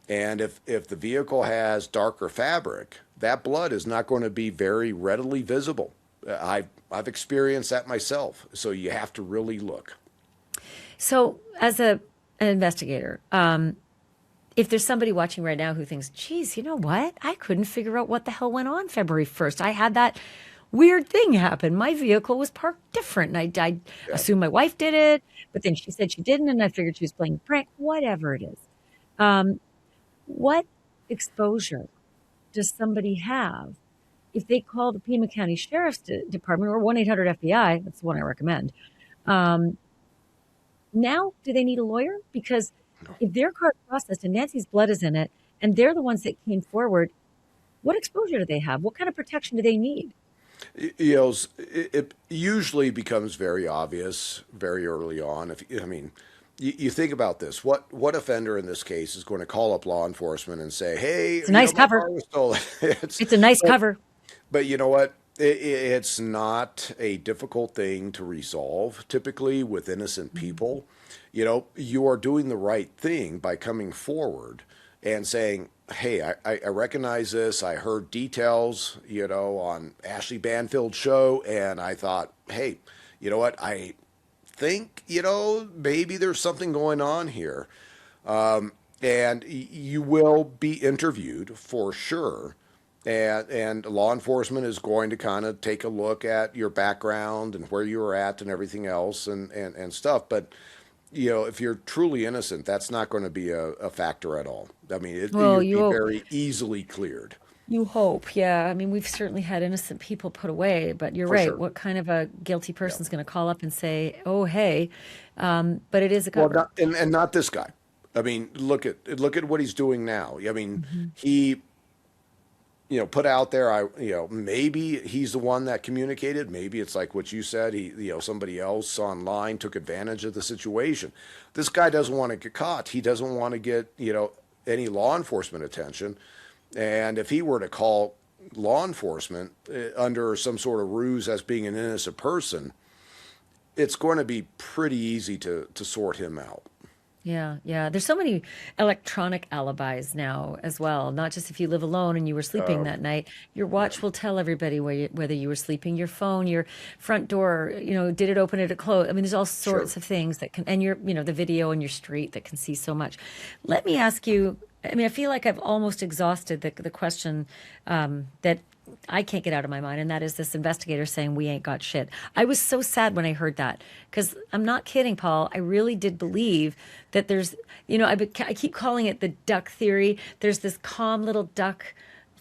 And if the vehicle has darker fabric, that blood is not going to be very readily visible. I've experienced that myself. So you have to really look. So as an investigator, if there's somebody watching right now who thinks, geez, you know what? I couldn't figure out what the hell went on February 1st. I had that weird thing happen. My vehicle was parked different. And I assumed my wife did it, but then she said she didn't, and I figured she was playing a prank, whatever it is. What exposure does somebody have? If they call the Pima County Sheriff's Department or 1-800-FBI, that's the one I recommend. Now, do they need a lawyer? Because if their car is processed and Nancy's blood is in it, and they're the ones that came forward, what exposure do they have? What kind of protection do they need? It usually becomes very obvious very early on. You think about this. What offender in this case is going to call up law enforcement and say, "Hey, It's a nice my cover. car was stolen." It's a nice cover. But you know what? It's not a difficult thing to resolve typically with innocent people. You are doing the right thing by coming forward and saying, "Hey, I recognize this. I heard details, on Ashleigh Banfield's show, and I thought, hey, you know what? I think, maybe there's something going on here." And you will be interviewed for sure. And law enforcement is going to kind of take a look at your background and where you were at and everything else and stuff. But, if you're truly innocent, that's not going to be a factor at all. I mean, Well, you'd be very easily cleared. You hope, yeah. I mean, we've certainly had innocent people put away, but you're For right. sure. What kind of a guilty person's going to call up and say, "Oh, hey," but it is a Well, cover. and not this guy. I mean, look at what he's doing now. I mean, he put out there, maybe he's the one that communicated. Maybe it's like what you said. Somebody else online took advantage of the situation. This guy doesn't want to get caught. He doesn't want to get, any law enforcement attention. And if he were to call law enforcement under some sort of ruse as being an innocent person, it's going to be pretty easy to sort him out. Yeah, yeah. There's so many electronic alibis now as well. Not just if you live alone and you were sleeping that night. Your watch will tell everybody whether you were sleeping. Your phone, your front door, did it open, did it close? I mean, there's all sorts of things that can, and the video in your street that can see so much. Let me ask you, I mean, I feel like I've almost exhausted the question that I can't get out of my mind, and that is this investigator saying we ain't got shit. I was so sad when I heard that because I'm not kidding, Paul. I really did believe that there's, I keep calling it the duck theory. There's this calm little duck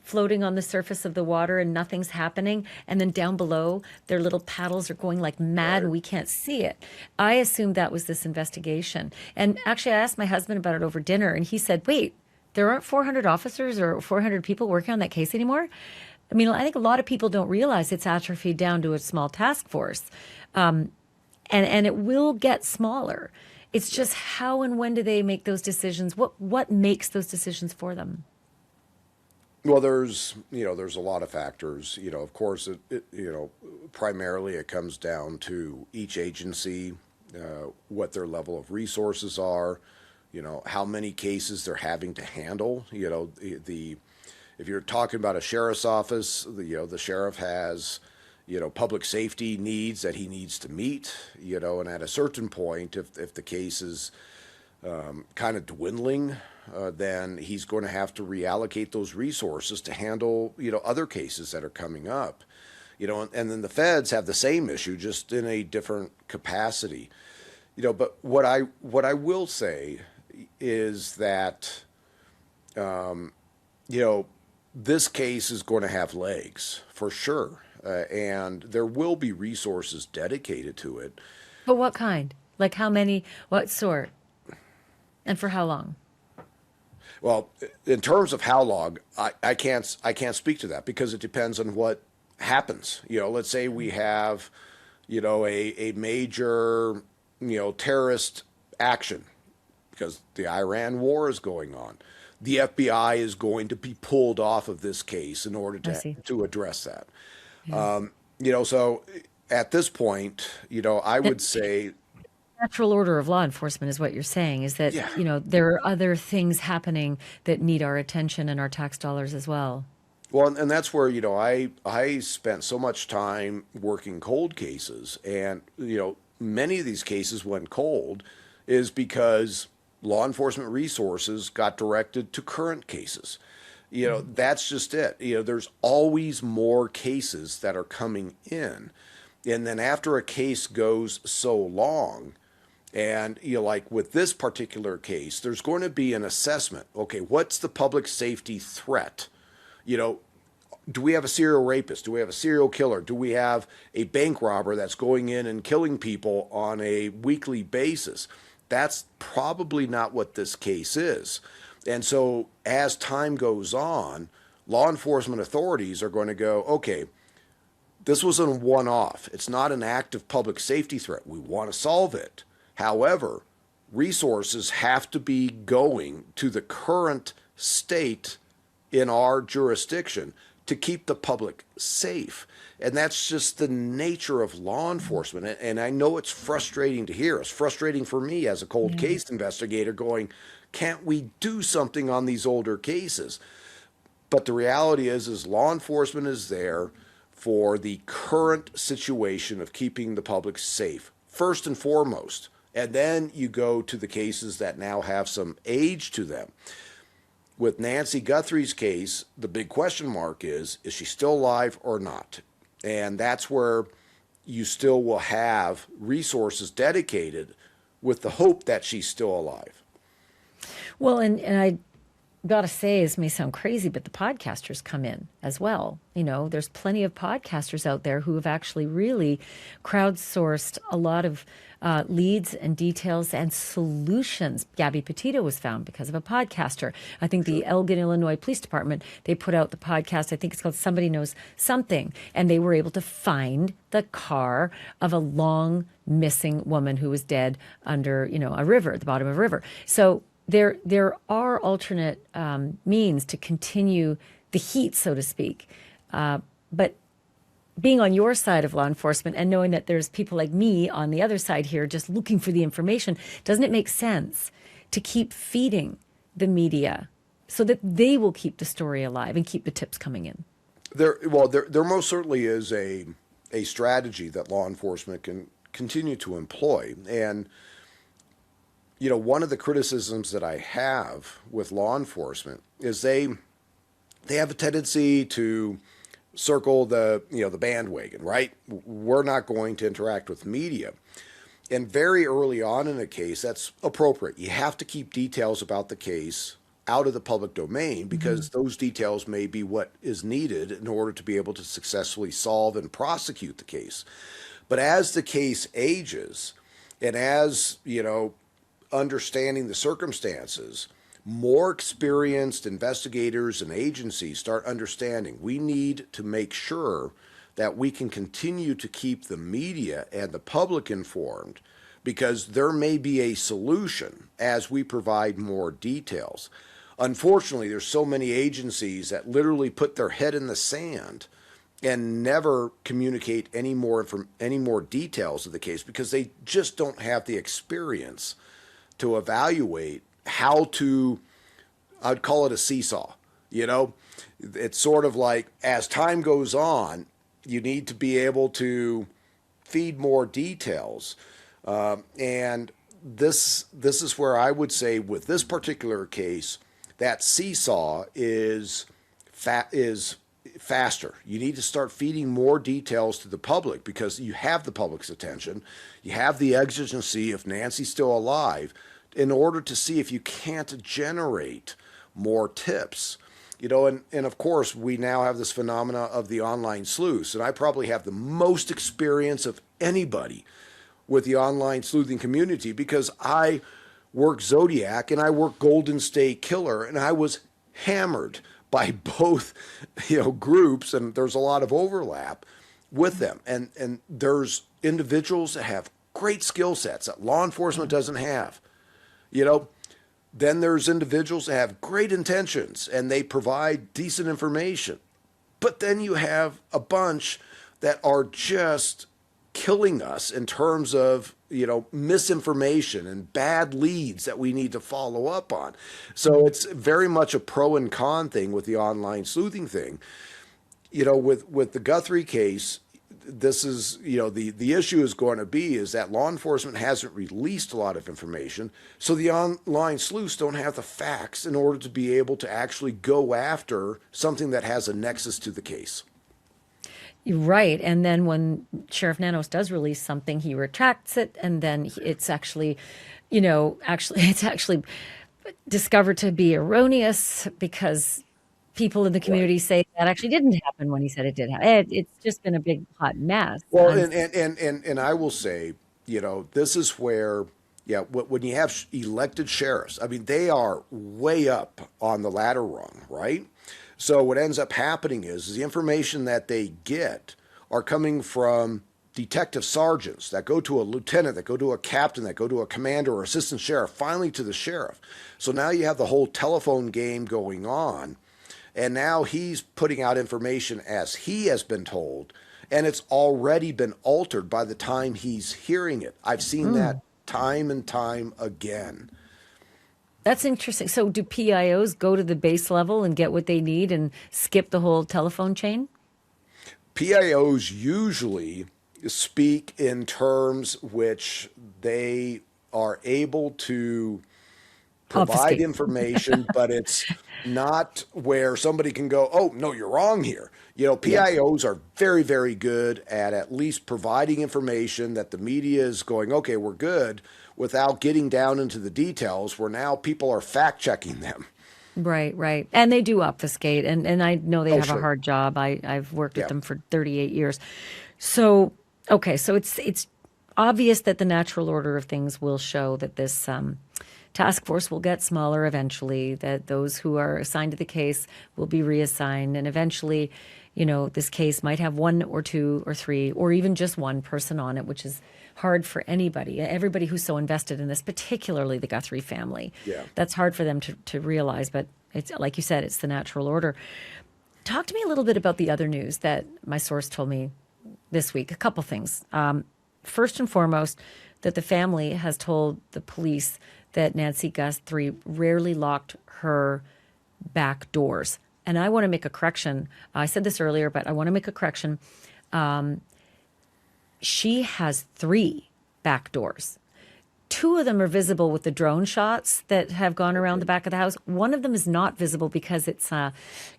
floating on the surface of the water and nothing's happening. And then down below, their little paddles are going like mad and we can't see it. I assumed that was this investigation. And actually, I asked my husband about it over dinner, and he said, wait, there aren't 400 officers or 400 people working on that case anymore? I mean, I think a lot of people don't realize it's atrophied down to a small task force. And it will get smaller. It's just how and when do they make those decisions? What makes those decisions for them? Well, there's a lot of factors. Of course, primarily it comes down to each agency, what their level of resources are, how many cases they're having to handle. If you're talking about a sheriff's office, the sheriff has, public safety needs that he needs to meet, and at a certain point, if the case is kind of dwindling, then he's going to have to reallocate those resources to handle, other cases that are coming up, and then the feds have the same issue, just in a different capacity, but what I will say is that, this case is going to have legs for sure, and there will be resources dedicated to it. But what kind? Like how many? What sort? And for how long? Well, in terms of how long, I can't speak to that because it depends on what happens. Let's say we have, a major, terrorist action because the Iran war is going on. The FBI is going to be pulled off of this case in order to address that. Yeah. So at this point, I would say Natural order of law enforcement is what you're saying, is that, there are other things happening that need our attention and our tax dollars as well. Well, and that's where, I spent so much time working cold cases, and, many of these cases went cold is because law enforcement resources got directed to current cases. That's just it. There's always more cases that are coming in. And then after a case goes so long, and like with this particular case, there's going to be an assessment. Okay, what's the public safety threat? You know, do we have a serial rapist? Do we have a serial killer? Do we have a bank robber that's going in and killing people on a weekly basis? That's probably not what this case is. And so as time goes on, law enforcement authorities are going to go, okay, this was a one-off. It's not an active public safety threat. We want to solve it. However, resources have to be going to the current state in our jurisdiction to keep the public safe. And that's just the nature of law enforcement. And I know it's frustrating to hear. It's frustrating for me as a cold case investigator going, can't we do something on these older cases? But the reality is law enforcement is there for the current situation of keeping the public safe, first and foremost. And then you go to the cases that now have some age to them. With Nancy Guthrie's case, the big question mark is she still alive or not? And that's where you still will have resources dedicated with the hope that she's still alive. Well, and I gotta say, this may sound crazy, but the podcasters come in as well. You know, there's plenty of podcasters out there who have actually really crowdsourced a lot of leads and details and solutions. Gabby Petito was found because of a podcaster. I think the Elgin, Illinois Police Department, they put out the podcast, I think it's called Somebody Knows Something, and they were able to find the car of a long missing woman who was dead under, you know, a river, at the bottom of a river. So there are alternate means to continue the heat, so to speak. But being on your side of law enforcement and knowing that there's people like me on the other side here just looking for the information, doesn't it make sense to keep feeding the media so that they will keep the story alive and keep the tips coming in? There most certainly is a strategy that law enforcement can continue to employ. And you know, one of the criticisms that I have with law enforcement is they have a tendency to circle the bandwagon, right? We're not going to interact with media. And very early on in a case, that's appropriate. You have to keep details about the case out of the public domain because those details may be what is needed in order to be able to successfully solve and prosecute the case. But as the case ages, and as, you know, understanding the circumstances, more experienced investigators and agencies start understanding we need to make sure that we can continue to keep the media and the public informed because there may be a solution as we provide more details. Unfortunately, there's so many agencies that literally put their head in the sand and never communicate any more details of the case because they just don't have the experience to evaluate how to, I'd call it a seesaw. You know, it's sort of like as time goes on, you need to be able to feed more details. And this is where I would say with this particular case, that seesaw is faster. You need to start feeding more details to the public because you have the public's attention. You have the exigency if Nancy's still alive in order to see if you can't generate more tips. You know, and of course, we now have this phenomena of the online sleuths, and I probably have the most experience of anybody with the online sleuthing community because I work Zodiac and I work Golden State Killer, and I was hammered by both, you know, groups, and there's a lot of overlap with them. And there's individuals that have great skill sets that law enforcement doesn't have. You know, then there's individuals that have great intentions and they provide decent information. But then you have a bunch that are just killing us in terms of, you know, misinformation and bad leads that we need to follow up on. So it's very much a pro and con thing with the online sleuthing thing. You know, with the Guthrie case, this is, you know, the issue is going to be is that law enforcement hasn't released a lot of information. So the online sleuths don't have the facts in order to be able to actually go after something that has a nexus to the case. Right. And then when Sheriff Nanos does release something, he retracts it. And then it's actually, you know, it's actually discovered to be erroneous because people in the community say that actually didn't happen when he said it did happen. It's just been a big hot mess. Well, and I will say, this is where, yeah, when you have elected sheriffs, I mean, they are way up on the ladder rung, right? So what ends up happening is the information that they get are coming from detective sergeants that go to a lieutenant, that go to a captain, that go to a commander or assistant sheriff, finally to the sheriff. So now you have the whole telephone game going on. And now he's putting out information as he has been told, and it's already been altered by the time he's hearing it. I've seen that time and time again. That's interesting. So do PIOs go to the base level and get what they need and skip the whole telephone chain? PIOs usually speak in terms which they are able to provide Obfuscate. information, but it's not where somebody can go, oh, no, you're wrong here. PIOs are very, very good at least providing information that the media is going, okay, we're good, without getting down into the details where now people are fact checking them. Right, right. And they do obfuscate, and I know they have sure. a hard job. I've worked with Yeah. them for 38 years. So, okay, so it's obvious that the natural order of things will show that this task force will get smaller eventually, that those who are assigned to the case will be reassigned, and eventually, this case might have one or two or three or even just one person on it, which is hard for everybody who's so invested in this, particularly the Guthrie family. Yeah. That's hard for them to realize, but it's like you said, it's the natural order. Talk to me a little bit about the other news that my source told me this week. A couple things. First and foremost, that the family has told the police that Nancy Guthrie rarely locked her back doors. And I want to make a correction. I said this earlier, but I want to make a correction. She has 3 back doors. 2 of them are visible with the drone shots that have gone around the back of the house. One of them is not visible because it's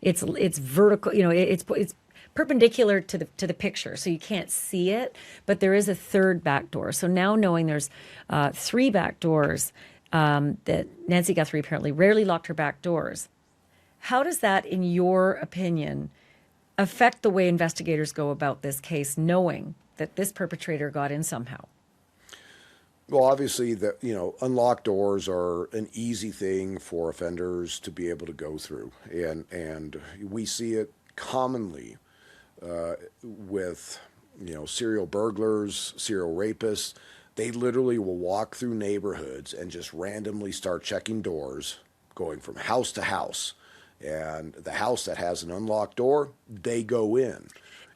vertical. It's perpendicular to the picture, so you can't see it. But there is a 3rd back door. So now knowing there's 3 back doors, that Nancy Guthrie apparently rarely locked her back doors. How does that, in your opinion, affect the way investigators go about this case, knowing that this perpetrator got in somehow? Well, obviously, unlocked doors are an easy thing for offenders to be able to go through, and we see it commonly with serial burglars, serial rapists. They literally will walk through neighborhoods and just randomly start checking doors, going from house to house. And the house that has an unlocked door, they go in.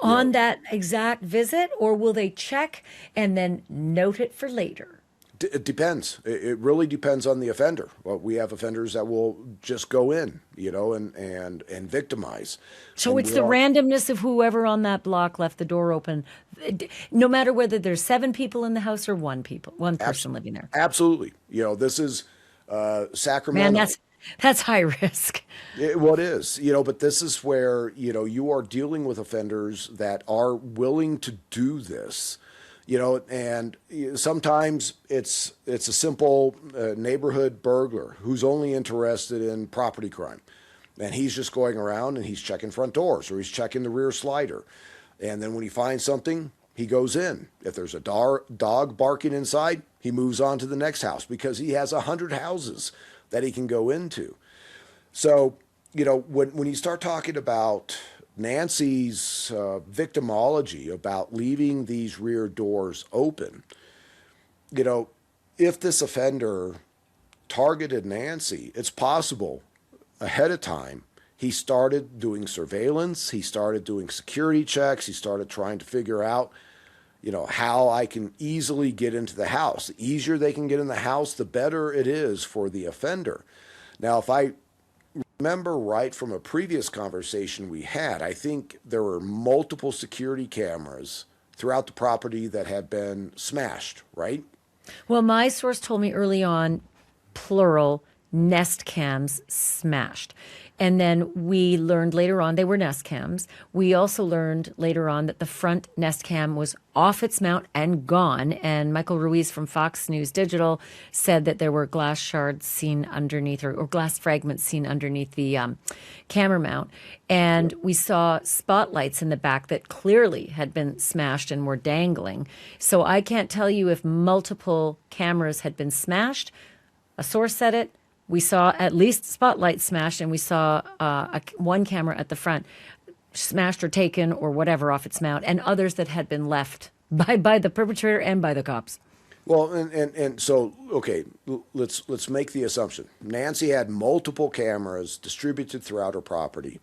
On that exact visit, or will they check and then note it for later? It depends. It really depends on the offender. Well, we have offenders that will just go in, and victimize. So And it's we the all- randomness of whoever on that block left the door open, no matter whether there's 7 people in the house or one person living there. Absolutely. This is Sacramento. Man, that's high risk. It is, but this is where, you are dealing with offenders that are willing to do this, and sometimes it's a simple neighborhood burglar who's only interested in property crime. And he's just going around and he's checking front doors or he's checking the rear slider. And then when he finds something, he goes in. If there's a dog barking inside, he moves on to the next house because he has 100 houses that he can go into. So, when you start talking about Nancy's victimology about leaving these rear doors open, if this offender targeted Nancy, it's possible ahead of time he started doing surveillance, he started doing security checks, he started trying to figure out, how I can easily get into the house. The easier they can get in the house, the better it is for the offender. Now, if I remember right from a previous conversation we had, I think there were multiple security cameras throughout the property that had been smashed, right? Well, my source told me early on, plural, Nest cams smashed. And then we learned later on they were Nest cams. We also learned later on that the front Nest cam was off its mount and gone. And Michael Ruiz from Fox News Digital said that there were glass shards seen underneath, or glass fragments seen underneath the camera mount. And we saw spotlights in the back that clearly had been smashed and were dangling. So I can't tell you if multiple cameras had been smashed. A source said it. We saw at least spotlights smashed, and we saw one camera at the front smashed or taken or whatever off its mount, and others that had been left by the perpetrator and by the cops. Well, and so, okay, let's make the assumption. Nancy had multiple cameras distributed throughout her property.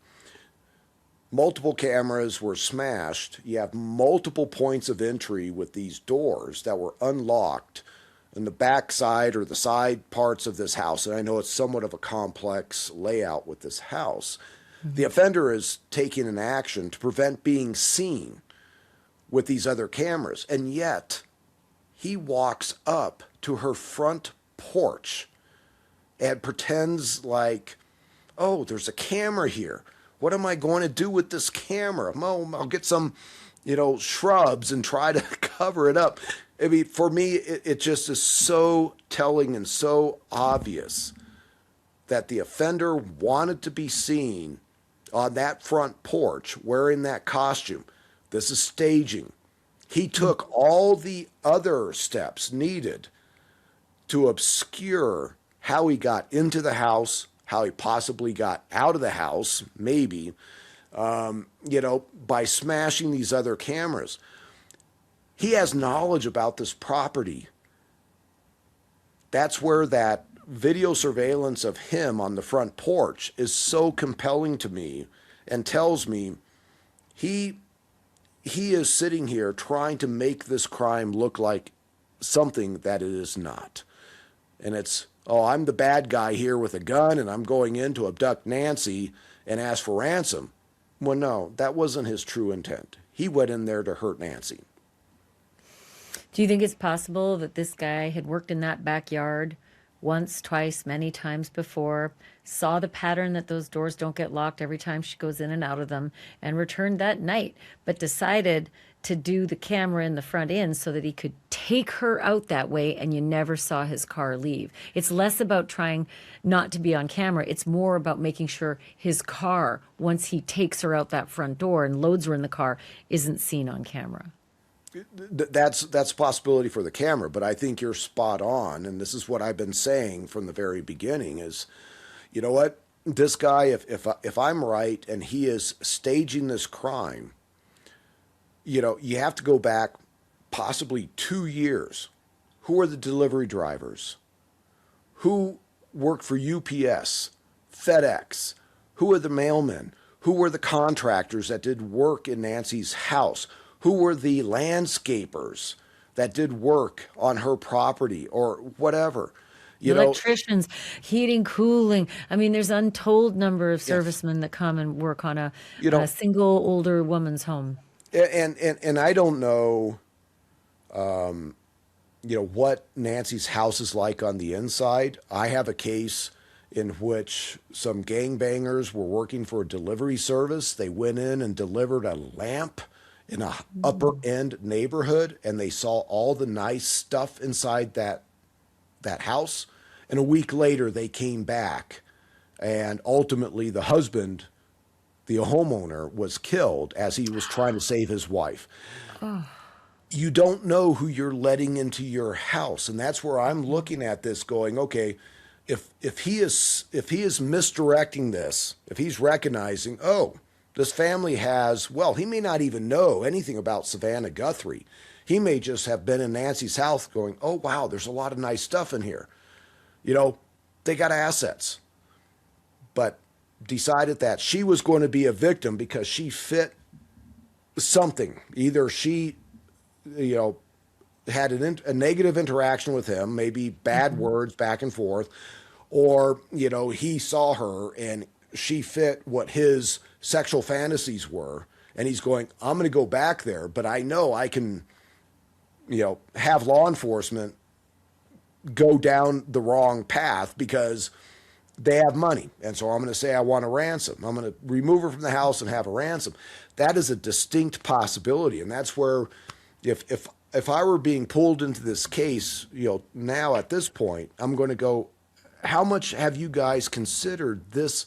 Multiple cameras were smashed. You have multiple points of entry with these doors that were unlocked in the back side or the side parts of this house. And I know it's somewhat of a complex layout with this house. Mm-hmm. The offender is taking an action to prevent being seen with these other cameras. And yet he walks up to her front porch and pretends like, oh, there's a camera here. What am I going to do with this camera? Oh, I'll get some, shrubs and try to cover it up. I mean, for me, it just is so telling and so obvious that the offender wanted to be seen on that front porch wearing that costume. This is staging. He took all the other steps needed to obscure how he got into the house, how he possibly got out of the house, maybe, by smashing these other cameras. He has knowledge about this property. That's where that video surveillance of him on the front porch is so compelling to me and tells me he is sitting here trying to make this crime look like something that it is not. And it's, oh, I'm the bad guy here with a gun and I'm going in to abduct Nancy and ask for ransom. Well, no, that wasn't his true intent. He went in there to hurt Nancy. Do you think it's possible that this guy had worked in that backyard once, twice, many times before, saw the pattern that those doors don't get locked every time she goes in and out of them, and returned that night, but decided to do the camera in the front end so that he could take her out that way and you never saw his car leave? It's less about trying not to be on camera. It's more about making sure his car, once he takes her out that front door and loads her in the car, isn't seen on camera. That's a possibility for the camera, but I think you're spot on, and this is what I've been saying from the very beginning is, you know what, this guy, if I'm right and he is staging this crime, you have to go back possibly 2 years. Who are the delivery drivers? Who worked for UPS, FedEx? Who are the mailmen? Who were the contractors that did work in Nancy's house? Who were the landscapers that did work on her property or whatever? Electricians, heating, cooling. I mean, there's untold number of servicemen that come and work on a single older woman's home. And I don't know, what Nancy's house is like on the inside. I have a case in which some gangbangers were working for a delivery service. They went in and delivered a lamp in a upper end neighborhood, and they saw all the nice stuff inside that house. And a week later, they came back, and ultimately the husband, the homeowner, was killed as he was trying to save his wife. Oh. You don't know who you're letting into your house, and that's where I'm looking at this going, okay, if he is misdirecting this, if he's recognizing, oh, this family has, well, he may not even know anything about Savannah Guthrie. He may just have been in Nancy's house going, oh, wow, there's a lot of nice stuff in here. They got assets. But decided that she was going to be a victim because she fit something. Either she, had a negative interaction with him, maybe bad words back and forth, or, he saw her and she fit what his sexual fantasies were, and he's going, I'm going to go back there, but I know I can, have law enforcement go down the wrong path because they have money. And so I'm going to say I want a ransom. I'm going to remove her from the house and have a ransom. That is a distinct possibility. And that's where if I were being pulled into this case, now at this point, I'm going to go, how much have you guys considered this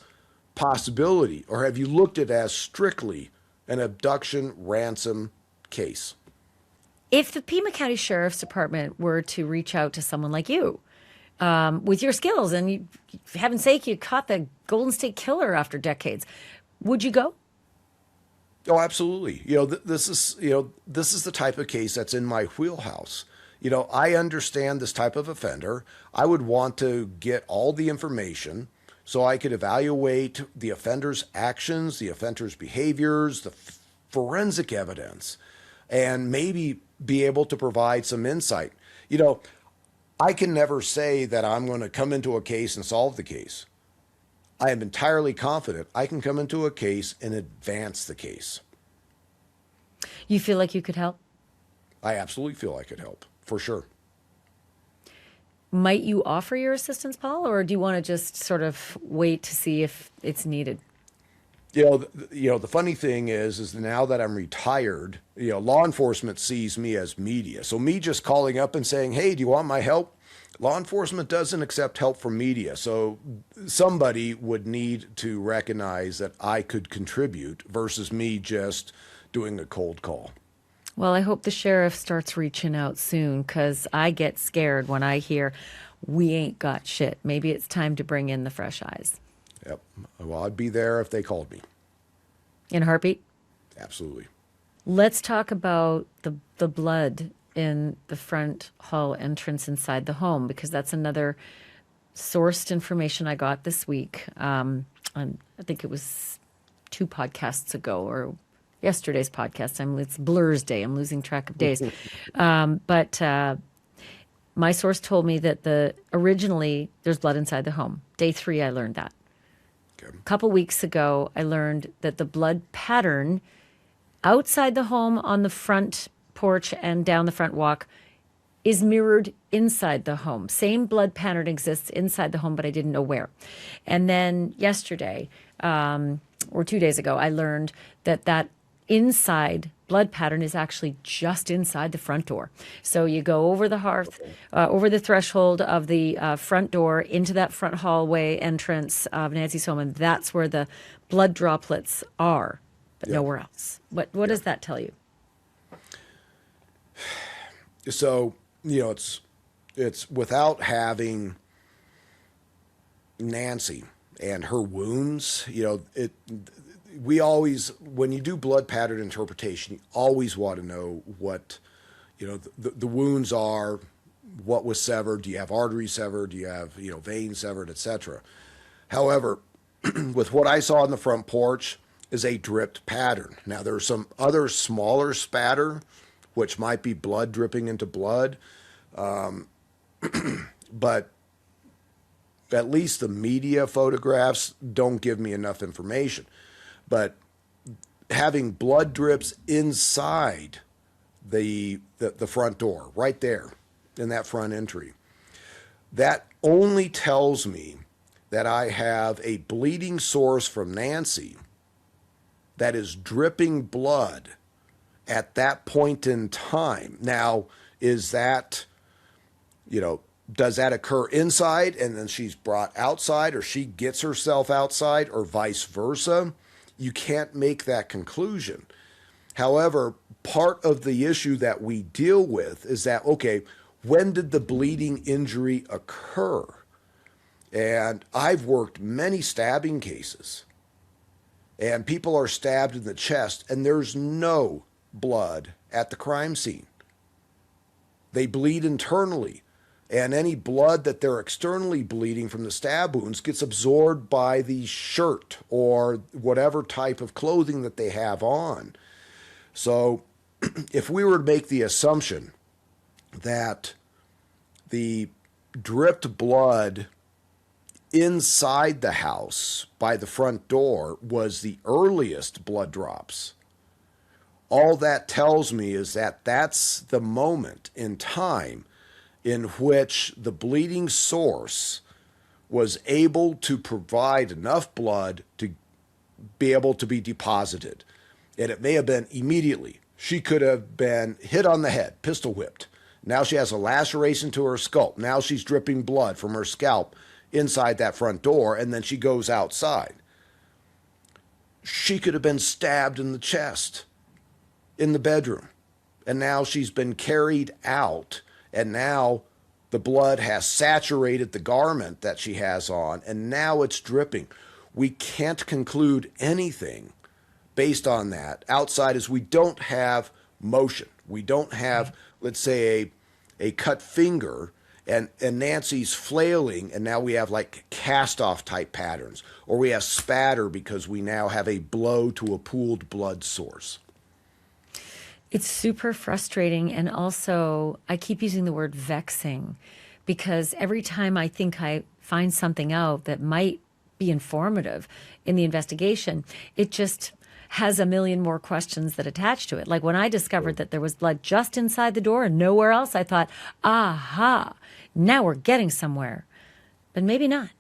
possibility? Or have you looked at it as strictly an abduction ransom case? If the Pima County Sheriff's Department were to reach out to someone like you, with your skills, and you, for heaven's sake, you caught the Golden State Killer after decades, would you go? Oh, absolutely. This is the type of case that's in my wheelhouse. I understand this type of offender. I would want to get all the information so I could evaluate the offender's actions, the offender's behaviors, the forensic evidence, and maybe be able to provide some insight. I can never say that I'm going to come into a case and solve the case. I am entirely confident I can come into a case and advance the case. You feel like you could help? I absolutely feel I could help, for sure. Might you offer your assistance, Paul, or do you want to just sort of wait to see if it's needed? The funny thing is now that I'm retired, law enforcement sees me as media. So me just calling up and saying, hey, do you want my help? Law enforcement doesn't accept help from media. So somebody would need to recognize that I could contribute versus me just doing a cold call. Well, I hope the sheriff starts reaching out soon, because I get scared when I hear we ain't got shit. Maybe it's time to bring in the fresh eyes. Yep. Well, I'd be there if they called me. In a heartbeat? Absolutely. Let's talk about the blood in the front hall entrance inside the home, because that's another sourced information I got this week. I think it was 2 podcasts ago, or yesterday's podcast. It's Blur's Day. I'm losing track of days. But my source told me that originally there's blood inside the home. Day 3, I learned that. Okay. A couple weeks ago, I learned that the blood pattern outside the home on the front porch and down the front walk is mirrored inside the home. Same blood pattern exists inside the home, but I didn't know where. And then yesterday, or 2 days ago, I learned that inside blood pattern is actually just inside the front door. So you go over the hearth, over the threshold of the front door into that front hallway entrance of Nancy's home, and that's where the blood droplets are, but nowhere else. What does that tell you? So, it's without having Nancy and her wounds, we always, when you do blood pattern interpretation, you always want to know what, the wounds are, what was severed. Do you have arteries severed? Do you have, veins severed, etc. However, with what I saw on the front porch is a dripped pattern. Now, there's some other smaller spatter, which might be blood dripping into blood. But at least the media photographs don't give me enough information. But having blood drips inside the front door, right there in that front entry, that only tells me that I have a bleeding source from Nancy that is dripping blood at that point in time. Now, is that, does that occur inside and then she's brought outside, or she gets herself outside, or vice versa? You can't make that conclusion. However, part of the issue that we deal with is that, okay, when did the bleeding injury occur? And I've worked many stabbing cases, and people are stabbed in the chest and there's no blood at the crime scene. They bleed internally, and any blood that they're externally bleeding from the stab wounds gets absorbed by the shirt or whatever type of clothing that they have on. So if we were to make the assumption that the dripped blood inside the house by the front door was the earliest blood drops, all that tells me is that that's the moment in time in which the bleeding source was able to provide enough blood to be able to be deposited. And it may have been immediately. She could have been hit on the head, pistol whipped. Now she has a laceration to her scalp. Now she's dripping blood from her scalp inside that front door, and then she goes outside. She could have been stabbed in the chest in the bedroom. And now she's been carried out, and now the blood has saturated the garment that she has on, and now it's dripping. We can't conclude anything based on that outside as we don't have motion. We don't have, let's say, a cut finger, and Nancy's flailing, and now we have like cast-off type patterns, or we have spatter because we now have a blow to a pooled blood source. It's super frustrating. And also, I keep using the word vexing because every time I think I find something out that might be informative in the investigation, it just has a million more questions that attach to it. Like when I discovered that there was blood just inside the door and nowhere else, I thought, aha, now we're getting somewhere. But maybe not.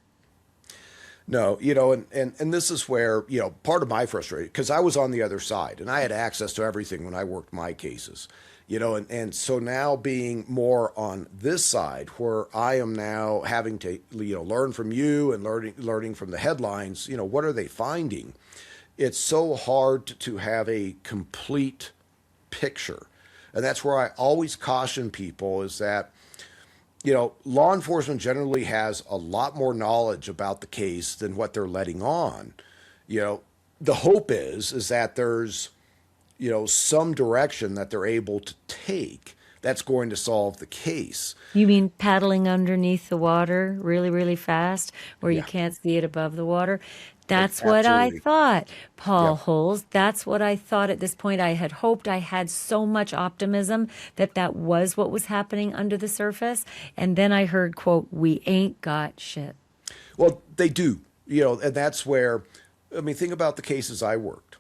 No, and this is where, part of my frustration, because I was on the other side and I had access to everything when I worked my cases, and so now being more on this side where I am now having to, learn from you and learning from the headlines, what are they finding? It's so hard to have a complete picture. And that's where I always caution people is that, law enforcement generally has a lot more knowledge about the case than what they're letting on. The hope is that there's, some direction that they're able to take that's going to solve the case. You mean paddling underneath the water really, really fast where you can't see it above the water? That's what I thought, Paul Holes. That's what I thought at this point. I had hoped, I had so much optimism that was what was happening under the surface. And then I heard, quote, "We ain't got shit." Well, they do, and that's where, think about the cases I worked.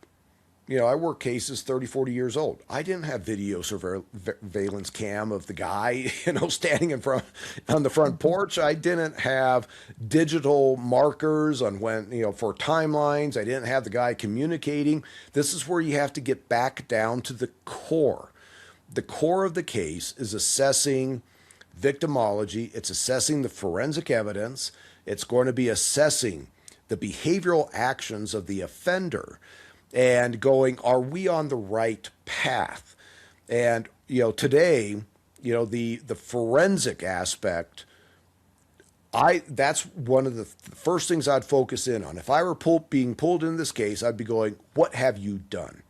I worked cases 30, 40 years old. I didn't have video surveillance cam of the guy, standing in front on the front porch. I didn't have digital markers on when, for timelines. I didn't have the guy communicating. This is where you have to get back down to the core. The core of the case is assessing victimology. It's assessing the forensic evidence. It's going to be assessing the behavioral actions of the offender and going, are we on the right path? And, today, the forensic aspect, that's one of the first things I'd focus in on. If I were being pulled in this case, I'd be going, what have you done?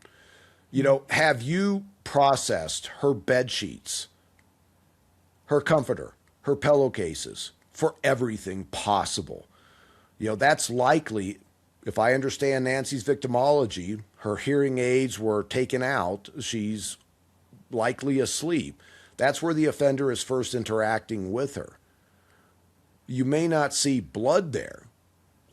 Have you processed her bed sheets, her comforter, her pillowcases for everything possible? That's likely. If I understand Nancy's victimology, her hearing aids were taken out. She's likely asleep. That's where the offender is first interacting with her. You may not see blood there.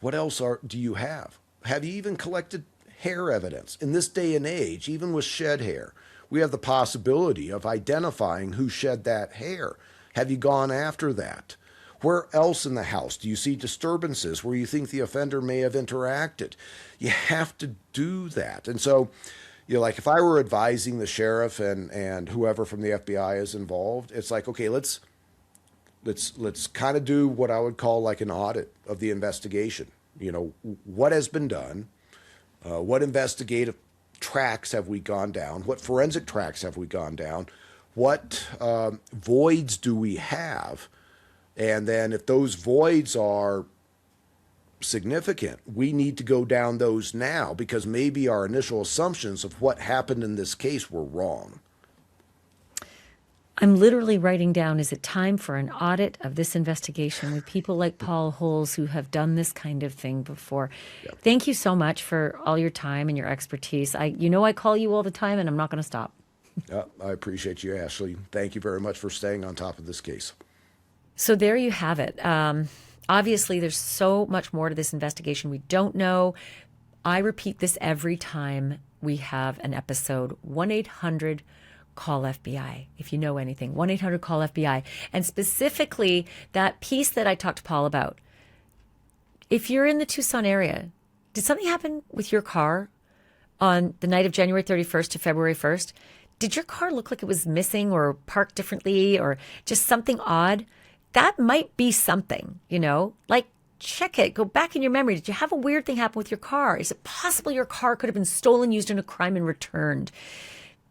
What else do you have? Have you even collected hair evidence? In this day and age, even with shed hair, we have the possibility of identifying who shed that hair. Have you gone after that? Where else in the house do you see disturbances where you think the offender may have interacted? You have to do that. And so, like if I were advising the sheriff and whoever from the FBI is involved, it's like, okay, let's kind of do what I would call like an audit of the investigation. What has been done? What investigative tracks have we gone down? What forensic tracks have we gone down? What voids do we have? And then if those voids are significant, we need to go down those now because maybe our initial assumptions of what happened in this case were wrong. I'm literally writing down, is it time for an audit of this investigation with people like Paul Holes who have done this kind of thing before? Yep. Thank you so much for all your time and your expertise. I call you all the time and I'm not going to stop. I appreciate you, Ashleigh. Thank you very much for staying on top of this case. So there you have it. Obviously, there's so much more to this investigation we don't know. I repeat this every time we have an episode. 1-800-CALL-FBI. If you know anything, 1-800-CALL-FBI. And specifically, that piece that I talked to Paul about, If you're in the Tucson area, did something happen with your car on the night of January 31st to February 1st? Did your car look like it was missing or parked differently or just something odd? That might be something, like check it. Go back in your memory. Did you have a weird thing happen with your car? Is it possible your car could have been stolen, used in a crime, and returned?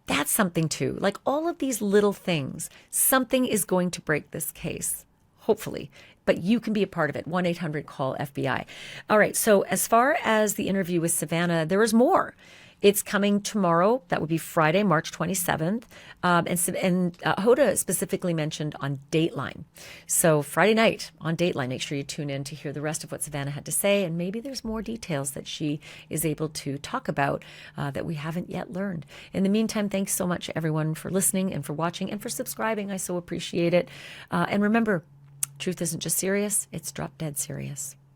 That's something too. Like all of these little things, something is going to break this case, hopefully. But you can be a part of it. 1-800-CALL-FBI. All right. So as far as the interview with Savannah, there is more. It's coming tomorrow. That would be Friday, March 27th. And Hoda specifically mentioned on Dateline. So Friday night on Dateline, make sure you tune in to hear the rest of what Savannah had to say. And maybe there's more details that she is able to talk about that we haven't yet learned. In the meantime, thanks so much, everyone, for listening and for watching and for subscribing. I so appreciate it. And remember, truth isn't just serious, it's drop dead serious.